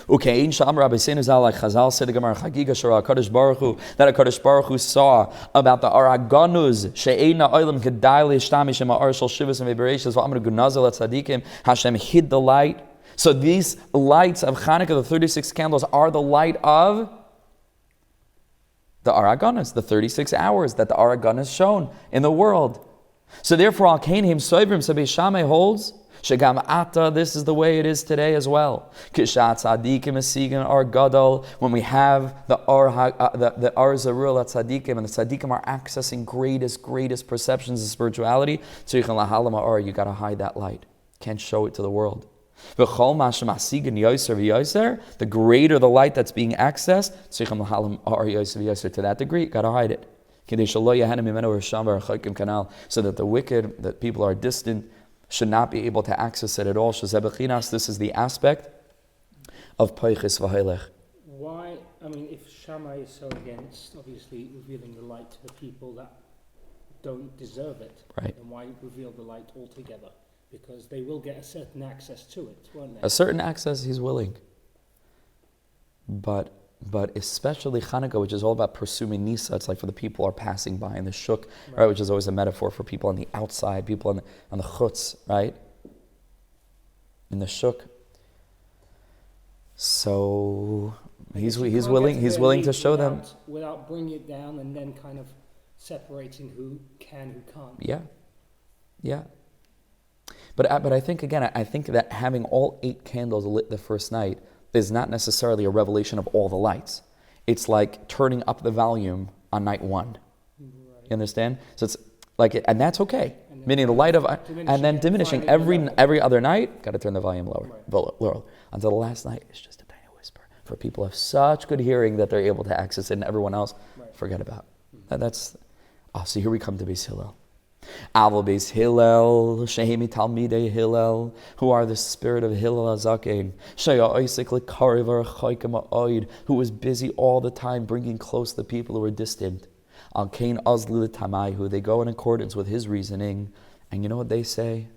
Okay, in Sham Rabbi Sinazal like Chazal said the Gemara Chagiga Shara HaKadosh Baruch Hu, that HaKadosh Baruch Hu saw about the Araganuz she'eina oilam kedai le'ishtamish ema shel shivas and ve'bereishas v'amar gunazel at tzadikim. Hashem hid the light. So these lights of Hanukkah, the 36 candles, are the light of the Araganuz, the 36 hours that the Araganuz shown in the world. So therefore, Al Kainhim Soivrim, so Beis Shammai holds, Shagam Ata, this is the way it is today as well. Kishat Tzadikim Esigan Ar Gadol, when we have the Ar Zarul at Tzadikim, and the Tzadikim are accessing greatest perceptions of spirituality, you got to hide that light. Can't show it to the world. The greater the light that's being accessed, to that degree, you got to hide it. So that the wicked, that people are distant, should not be able to access it at all. This is the aspect of Peiches V'Hailech. Why, if Shammai is so against, obviously, revealing the light to the people that don't deserve it, right, then why reveal the light altogether? Because they will get a certain access to it, won't they? A certain access he's willing. But especially Hanukkah, which is all about pursuing Nisa, it's like for the people who are passing by in the shuk, right, which is always a metaphor for people on the outside, people on the chutz, right, in the shuk. So he's willing to show them without bringing it down and then kind of separating who can, who can't. Yeah. But I think that having all 8 candles lit the first night is not necessarily a revelation of all the lights. It's like turning up the volume on night 1. Right. You understand? So it's like, and that's okay. Meaning the light of, and then diminishing every other night. Got to turn the volume lower. Until the last night, it's just a tiny whisper. For people who have such good hearing that they're able to access it, and everyone else, forget about. So here we come to Beis Hillel. Aval Beis Hillel, Shehemi Talmidei Hillel, who are the spirit of Hillel Hazaken, Sheya Isaac Lekariv Arachaikim Ha'oid, who was busy all the time bringing close the people who were distant. Al Kain Azli L'Tamaihu, they go in accordance with his reasoning, and you know what they say?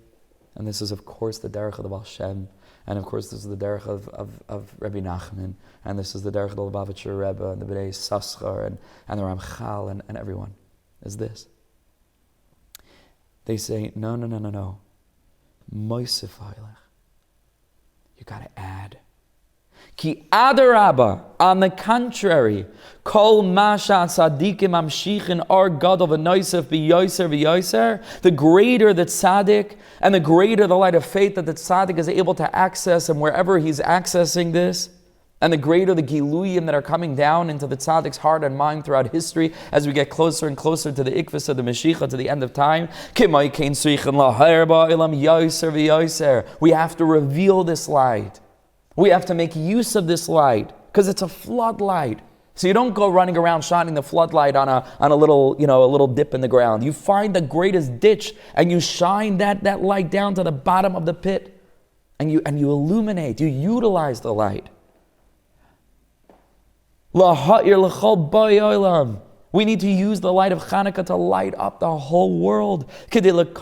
And this is of course the derech of the Baal Shem, and of course this is the derech of Rabbi Nachman, and this is the derech of the Lubavitcher Rebbe, and the Bnei Saschar, and the Ramchal, and everyone, is this. They say, no. Moisef Hailech. You got to add. Ki adarabba, on the contrary, kol mashat tzadikim amshichin ar gadol v'noisef v'yoser, the greater the tzaddik and the greater the light of faith that the tzaddik is able to access, and wherever he's accessing this, and the greater the giluyim that are coming down into the tzaddik's heart and mind throughout history as we get closer and closer to the ikvus of the Mashiach, to the end of time. We have to reveal this light. We have to make use of this light because it's a floodlight. So you don't go running around shining the floodlight on a little dip in the ground. You find the greatest ditch and you shine that light down to the bottom of the pit. and you illuminate, you utilize the light. We need to use the light of Hanukkah to light up the whole world. Because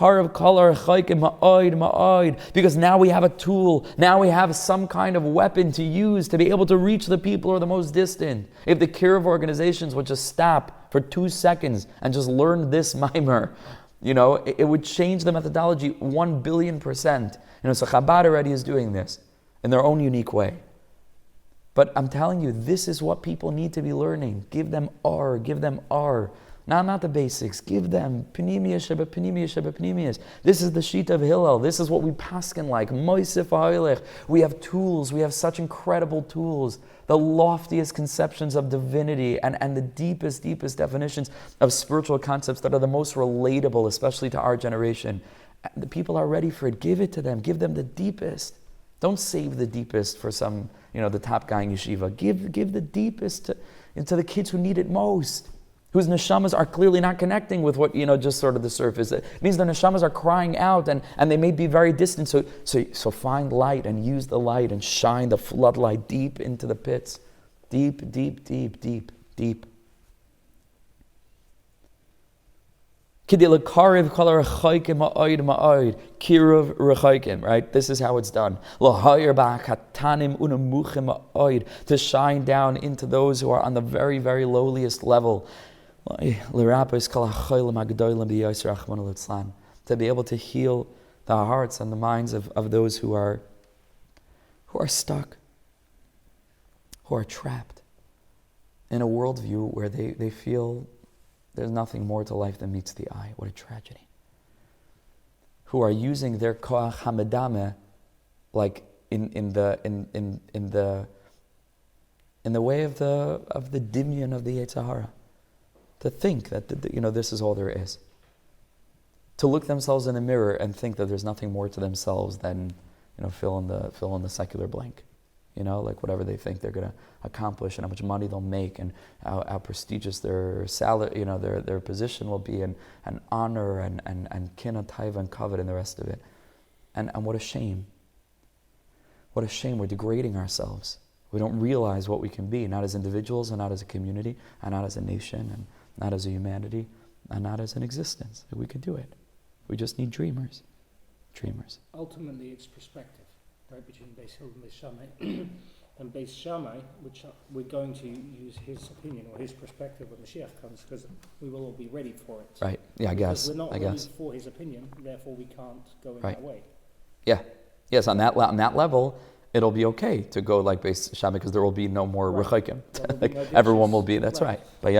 now we have a tool, now we have some kind of weapon to use to be able to reach the people who are the most distant. If the Kiruv organizations would just stop for 2 seconds and just learn this mimer, it would change the methodology 1 billion%. So Chabad already is doing this in their own unique way. But I'm telling you, this is what people need to be learning. Give them R, give them R. Not the basics. Give them Panemius, Sheba Panemius, Sheba Panemius. This is the sheet of Hillel. This is what we paskin like. Moisef ha'olech. We have tools. We have such incredible tools. The loftiest conceptions of divinity and the deepest definitions of spiritual concepts that are the most relatable, especially to our generation. The people are ready for it. Give it to them. Give them the deepest. Don't save the deepest for some, the top guy in yeshiva. Give the deepest to the kids who need it most, whose neshamas are clearly not connecting with what, just sort of the surface. It means the neshamas are crying out and they may be very distant. So find light and use the light and shine the floodlight deep into the pits. Deep. Right? This is how it's done. To shine down into those who are on the very, very lowliest level. To be able to heal the hearts and the minds of those who are stuck, who are trapped in a worldview where they feel there's nothing more to life than meets the eye. What a tragedy. Who are using their koach hamedame, like in the way of the dimyon of the Yetzer Hara, to think that this is all there is. To look themselves in the mirror and think that there's nothing more to themselves than fill in the secular blank. Like whatever they think they're going to accomplish and how much money they'll make and how prestigious their salary, their position will be and honor and kinah, taiva and kavod and the rest of it. And what a shame. What a shame. We're degrading ourselves. We don't realize what we can be, not as individuals and not as a community and not as a nation and not as a humanity and not as an existence. We could do it. We just need dreamers. Ultimately, it's perspective, right, between Beis Hillel and Beis Shammai. And Beis Shammai, which we're going to use his opinion or his perspective when Mashiach comes, because we will all be ready for it. Right. Yeah, I guess. We're not ready for his opinion, therefore we can't go in that way. Yeah. Yes, on that level, it'll be okay to go like Beis Shammai because there will be no more rechakim. Like everyone will be. That's right. Right?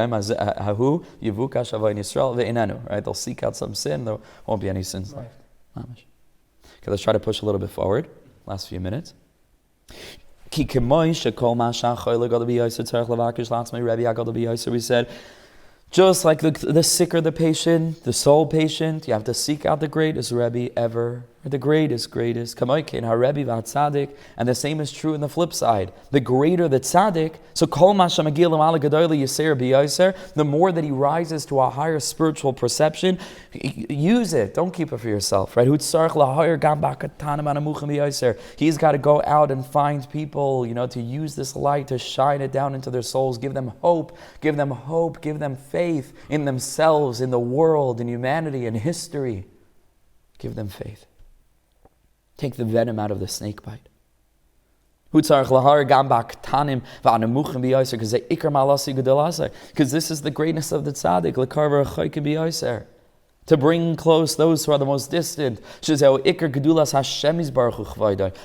They'll seek out some sin. There won't be any sins left. Okay, let's try to push a little bit forward. Last few minutes. We said, just like the sicker the patient, the soul patient, you have to seek out the greatest Rebbe ever, or the greatest. And the same is true in the flip side. The greater the tzaddik, so the more that he rises to a higher spiritual perception, use it. Don't keep it for yourself, right? He's got to go out and find people, to use this light to shine it down into their souls, give them hope, give them faith in themselves, in the world, in humanity, in history. Give them faith. Take the venom out of the snake bite. Because this is the greatness of the tzaddik. To bring close those who are the most distant.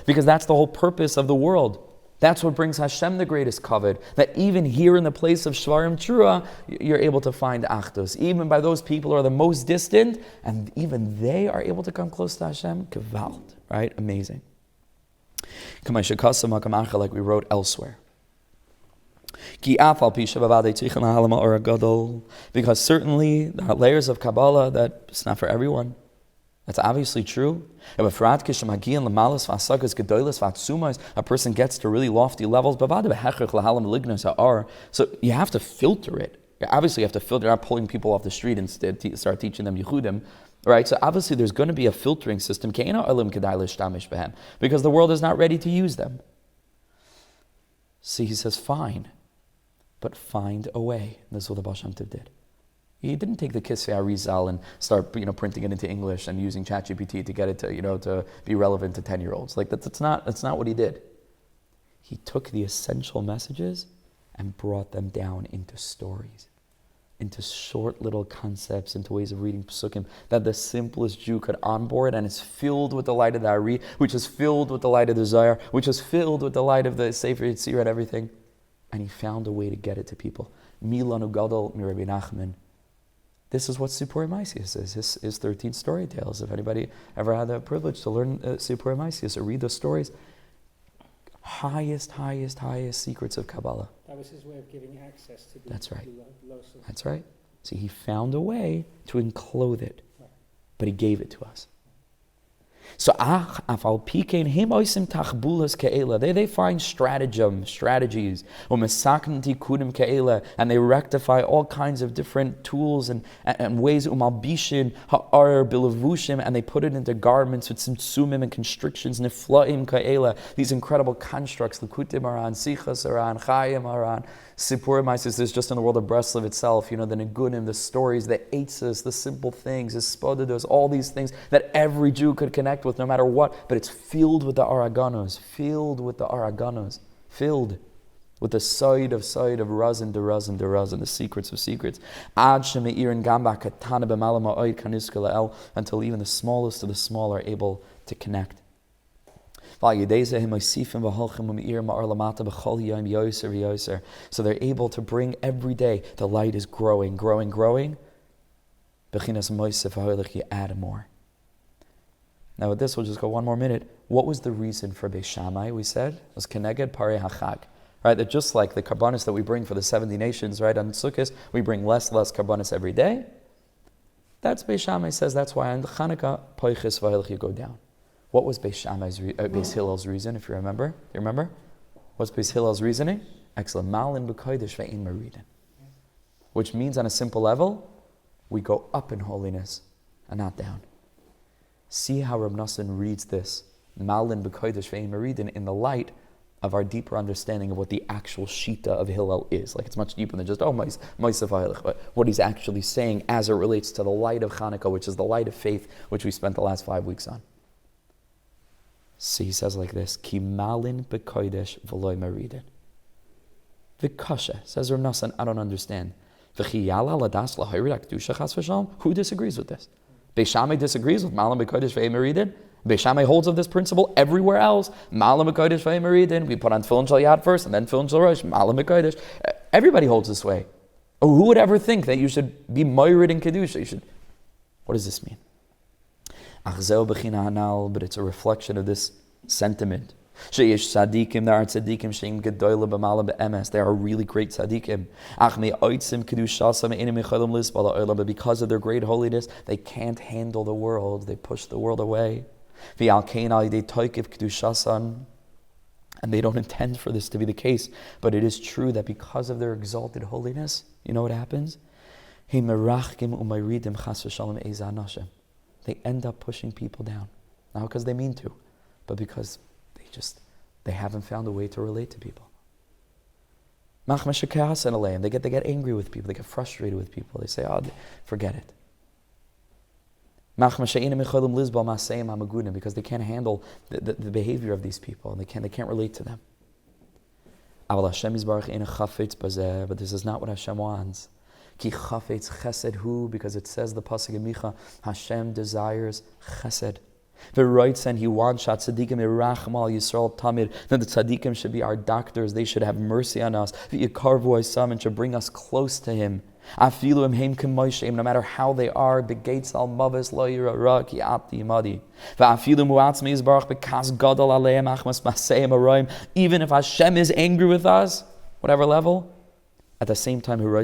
Because that's the whole purpose of the world. That's what brings Hashem the greatest kavod. That even here in the place of Shvarim Trua, you're able to find Achdus. Even by those people who are the most distant, and even they are able to come close to Hashem. Kavalt, right? Amazing. Like we wrote elsewhere. Because certainly there are layers of Kabbalah that it's not for everyone. That's obviously true. A person gets to really lofty levels. So you have to filter it. Obviously you have to filter. You're not pulling people off the street and start teaching them Yehudim. Right? So obviously there's going to be a filtering system because the world is not ready to use them. See, he says, fine, but find a way. This is what the Baal Shem Tov did. He didn't take the Kisvei Arizal and start, printing it into English and using ChatGPT to get it to, to be relevant to 10-year-olds. Like that's not what he did. He took the essential messages and brought them down into stories, into short little concepts, into ways of reading Psukim that the simplest Jew could onboard, and it's filled with the light of the Ari, which is filled with the light of the Zohar, which is filled with the light of the Sefer Yetzirah and everything. And he found a way to get it to people. Milanu Gadol mi Rabbi Nachman. This is what Sipurei Maisius is. His 13 story tales. If anybody ever had the privilege to learn Sipurei Maisius or read those stories, highest secrets of Kabbalah. That was his way of giving access to the That's right. lowest of That's right. See, he found a way to enclose it, but he gave it to us. So, they find strategies, and they rectify all kinds of different tools and ways, and they put it into garments with tzimtzumim and constrictions, these incredible constructs, Likutim aran, Sichas aran, Chayim aran, Sipurei Maisius is just in the world of Breslov itself, the Nigunim, the stories, the Eitzes, the simple things, the Spodados, all these things that every Jew could connect with no matter what, but it's filled with the Araganos, filled with the side of Razin to Razin, the secrets of secrets. Until even the smallest of the small are able to connect. So they're able to bring every day, the light is growing. You add more. Now with this, we'll just go one more minute. What was the reason for Beis Shammai, we said? It was Keneged Parei HaChag. Right, that just like the karbanos that we bring for the 70 nations, right, on Sukkot, we bring less karbanos every day. That's Beis Shammai says, that's why on the Hanukkah, Poiches V'Hilch, you go down. What was Beis Hillel's reason, if you remember? Do you remember? What's Beis Hillel's reasoning? Excellent. Malin b'kodesh ve'in meridin. Which means on a simple level, we go up in holiness and not down. See how Reb Nosson reads this, Malin b'kodesh ve'in meridin, in the light of our deeper understanding of what the actual Shita of Hillel is. Like it's much deeper than just, but what he's actually saying as it relates to the light of Hanukkah, which is the light of faith, which we spent the last 5 weeks on. So he says like this, Ki malin b'kodesh v'loy meridin. V'kasha, says Reb Nosson, I don't understand. Who disagrees with this? Beis Shammai disagrees with malin b'kodesh ve'in meridin. Beis Shammai holds of this principle everywhere else. Malin b'kodesh ve'in meridin. We put on tefillin shel yad first and then tefillin shel rosh. Malin b'kodesh. Everybody holds this way. Oh, who would ever think that you should be moirid in kedusha? What does this mean? But it's a reflection of this sentiment. There are tzadikim, they are really great tzadikim. But because of their great holiness, they can't handle the world. They push the world away. And they don't intend for this to be the case. But it is true that because of their exalted holiness, you know what happens? They end up pushing people down. Not because they mean to, but because they haven't found a way to relate to people. They get angry with people, they get frustrated with people, they say, forget it. Because they can't handle the behavior of these people, and they can't relate to them. But this is not what Hashem wants. Ki chafetz chesed hu, because it says the pasuk in Micha, Hashem desires chesed. And He wants that tzaddikim iracham al Yisrael tamid, that the tzaddikim should be our doctors, they should have mercy on us, v'yikarvu osam, and should bring us close to Him. Afilu imheim k'moishem, no matter how they are, begates al mavis lo yirara ki ati imadi. V'afilu mu'atzmi yizbarach bekas gadol aleim achmas maseim aroim, even if Hashem is angry with us, whatever level, at the same time, He still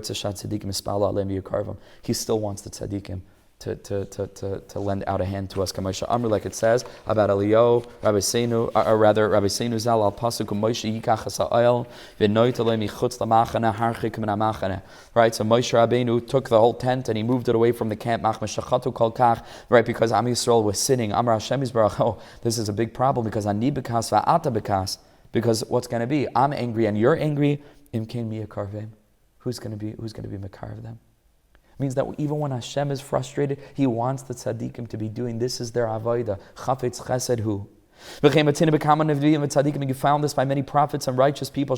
wants the tzaddikim to lend out a hand to us. Kamaisha Amr, like it says about Eliyahu, Rabbi Seinu Zal al Pasuk Moshe Yikach Ha'Sa'el V'Noit Alei Michutz L'Machane Harchik Min HaMachane. Right, so Moshe Rabbeinu took the whole tent and he moved it away from the camp. Mach Meshachatu Kol Kach, right, because Am Yisrael was sinning. Amar Hashem Yisbarach. Oh, this is a big problem because Ani Bekas Va'ata Bekas. Because what's going to be? I'm angry and you're angry. Im Kain Miya Karvim. Who's going to be Makar them? Means that even when Hashem is frustrated, He wants the tzaddikim to be doing this is their avodah. Chafetz chesed hu. You found this by many prophets and righteous people.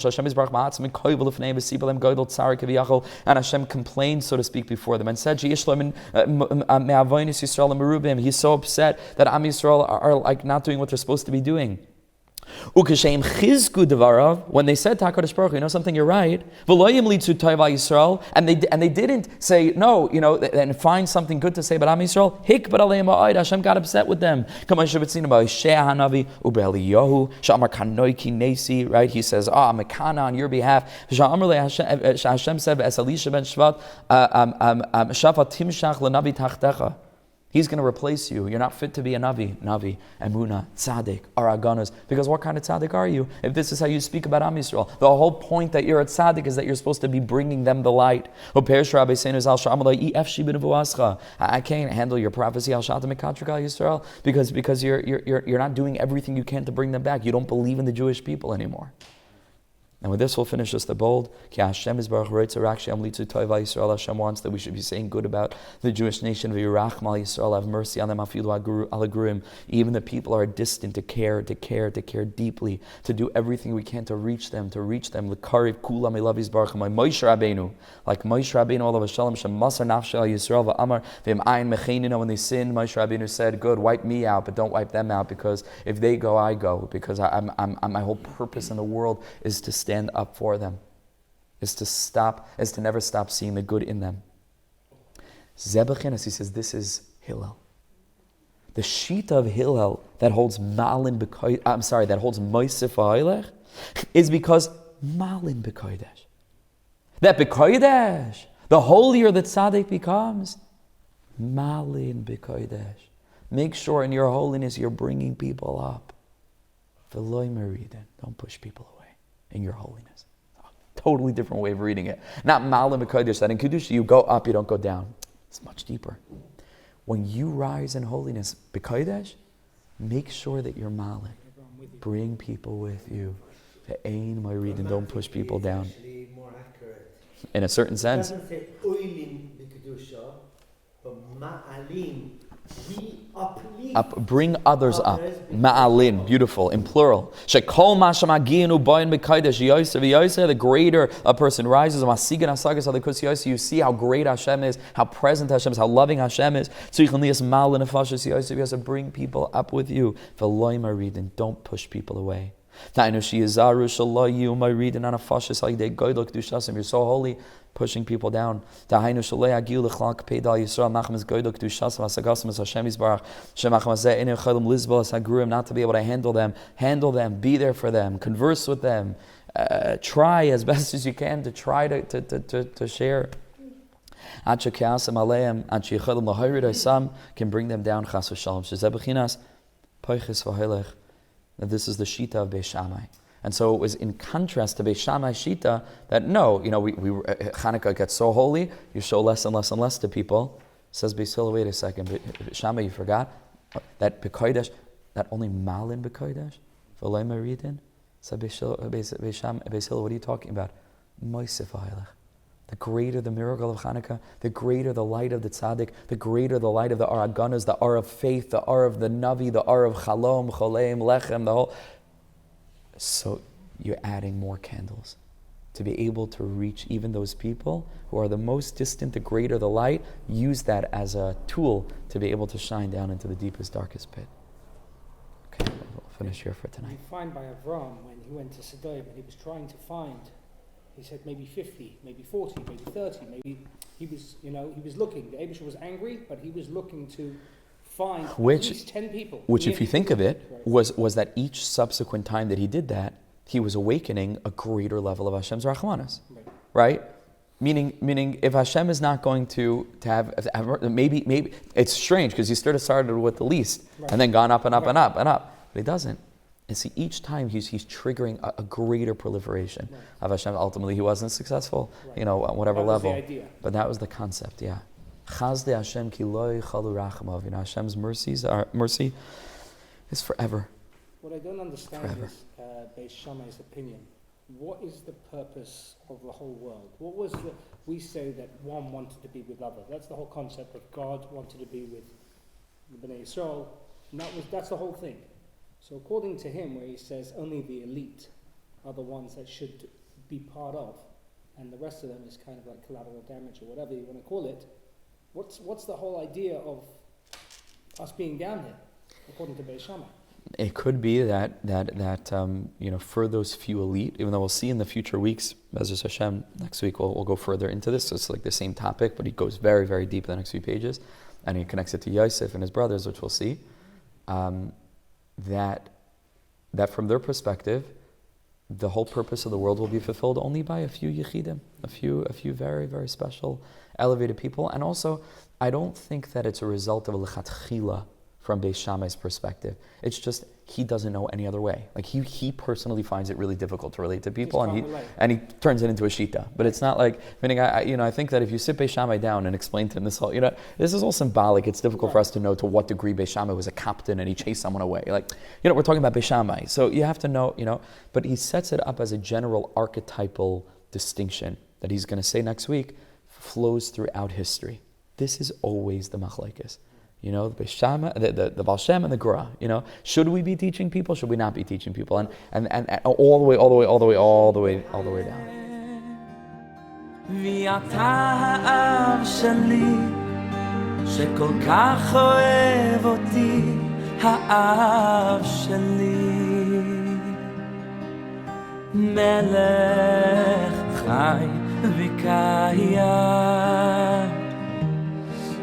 And Hashem complained, so to speak, before them and said, He's so upset that Am Yisrael are like not doing what they're supposed to be doing. When they said to HaKadosh Baruch Hu, you know something, you're right, and they didn't say no, and find something good to say about Am Yisrael. Hashem got upset with them. Right? He says, I'm a kana on your behalf. Hashem said, He's going to replace you. You're not fit to be a Navi, Emuna, Tzaddik, Araganas. Because what kind of Tzaddik are you? If this is how you speak about Am Yisrael. The whole point that you're a Tzaddik is that you're supposed to be bringing them the light. I can't handle your prophecy, because you're not doing everything you can to bring them back. You don't believe in the Jewish people anymore. And with this, we'll finish just the bold. Hashem wants that we should be saying good about the Jewish nation. Have mercy on them. Even the people are distant, to care deeply, to do everything we can to reach them. Like Moshe Rabbeinu, when they sin, Moshe Rabbeinu said, good, wipe me out, but don't wipe them out, because if they go, I go, because my whole purpose in the world is to stand up for them, is to never stop seeing the good in them. Zebechinas, he says, this is Hillel. The sheet of Hillel that holds Malin that holds Moisef Ha'ilech, is because Malin B'Kodesh. That B'Kodesh, the holier that Tzaddik becomes, Malin B'Kodesh. Make sure in your holiness you're bringing people up. V'loi meridin, don't push people away in your holiness. Totally different way of reading it. Not Malim B'Kodesh, that in Kedusha you go up, you don't go down. It's much deeper. When you rise in holiness, B'Kodesh, make sure that you're Malim. Bring people with you. Ve'ein Moiridin, don't push people down. More accurate. In a certain sense. It doesn't say oilim b'kedusha, but ma'alim. We uplift. Bring others up. Ma'alin, beautiful, in plural. Shekol mashamagienu bayin b'kodesh yoser v'yoser. The greater a person rises, you see how great Hashem is, how present Hashem is, how loving Hashem is. Bring people up with you. Don't push people away. You're so holy, pushing people down. Not to be able to handle them, be there for them, converse with them, try as best as you can to try to share. Can bring them down. That this is the Shita of Beis Shammai. And so it was in contrast to Beis Shammai Shita that Hanukkah gets so holy, you show less and less and less to people. Says Beis Hillel, wait a second, Beis Shammai, you forgot that B'Kodesh, that only Malin B'Kodesh, V'loi Meridin. Said Beis Hillel, what are you talking about? Moisef Ha'ilech. The greater the miracle of Hanukkah, the greater the light of the tzaddik, the greater the light of the araganas, the ar of faith, the ar of the navi, the ar of chalom, choleim, lechem, the whole. So you're adding more candles to be able to reach even those people who are the most distant. The greater the light, use that as a tool to be able to shine down into the deepest, darkest pit. Okay, we'll finish here for tonight. You find by Avram when he went to Sodom and he was trying to find. He said maybe 50, maybe 40, maybe 30, maybe he was looking. The Abishah was angry, but he was looking to find at least 10 people. Which, if you think of it, was that each subsequent time that he did that, he was awakening a greater level of Hashem's Rachmanis. Right? Meaning, if Hashem is not going to have maybe it's strange because he started with the least and then gone up and up and up and up, but he doesn't. And see, each time he's triggering a greater proliferation of Hashem. Ultimately, he wasn't successful, whatever that was level. the idea. But that was the concept, yeah. Chazde Hashem ki lo yichalu rachamav. Hashem's mercy is forever. What I don't understand Forever. is Beis Shammai's opinion. What is the purpose of the whole world? What was we say that one wanted to be with other. That's the whole concept of God wanted to be with the Bnei Yisrael. And that's the whole thing. So according to him, where he says only the elite are the ones that should be part of, and the rest of them is kind of like collateral damage or whatever you want to call it, what's the whole idea of us being down here, according to Beis Shammai? It could be that for those few elite, even though we'll see in the future weeks, Bezos Hashem, next week we'll go further into this. So it's like the same topic, but he goes very, very deep in the next few pages, and he connects it to Yosef and his brothers, which we'll see. That from their perspective, the whole purpose of the world will be fulfilled only by a few yichidim, a few very, very special, elevated people. And also, I don't think that it's a result of a lechatchila from Beis Shammai's perspective. It's just he doesn't know any other way. Like he personally finds it really difficult to relate to people, and he turns it into a shita. But it's not like, meaning I think that if you sit Beis Shammai down and explain to him this whole, this is all symbolic. It's difficult for us to know to what degree Beis Shammai was a captain and he chased someone away. Like, we're talking about Beis Shammai, so you have to know, But he sets it up as a general archetypal distinction that he's going to say next week flows throughout history. This is always the machlekes. The Beis Shammai, the Baal Shem and the Gra. Should we be teaching people? Should we not be teaching people? And all the way down. ואתה האב שלי שכל כך אוהב אותי האב שלי מלך חי וקיים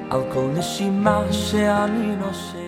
על כל נשימה שאני נושם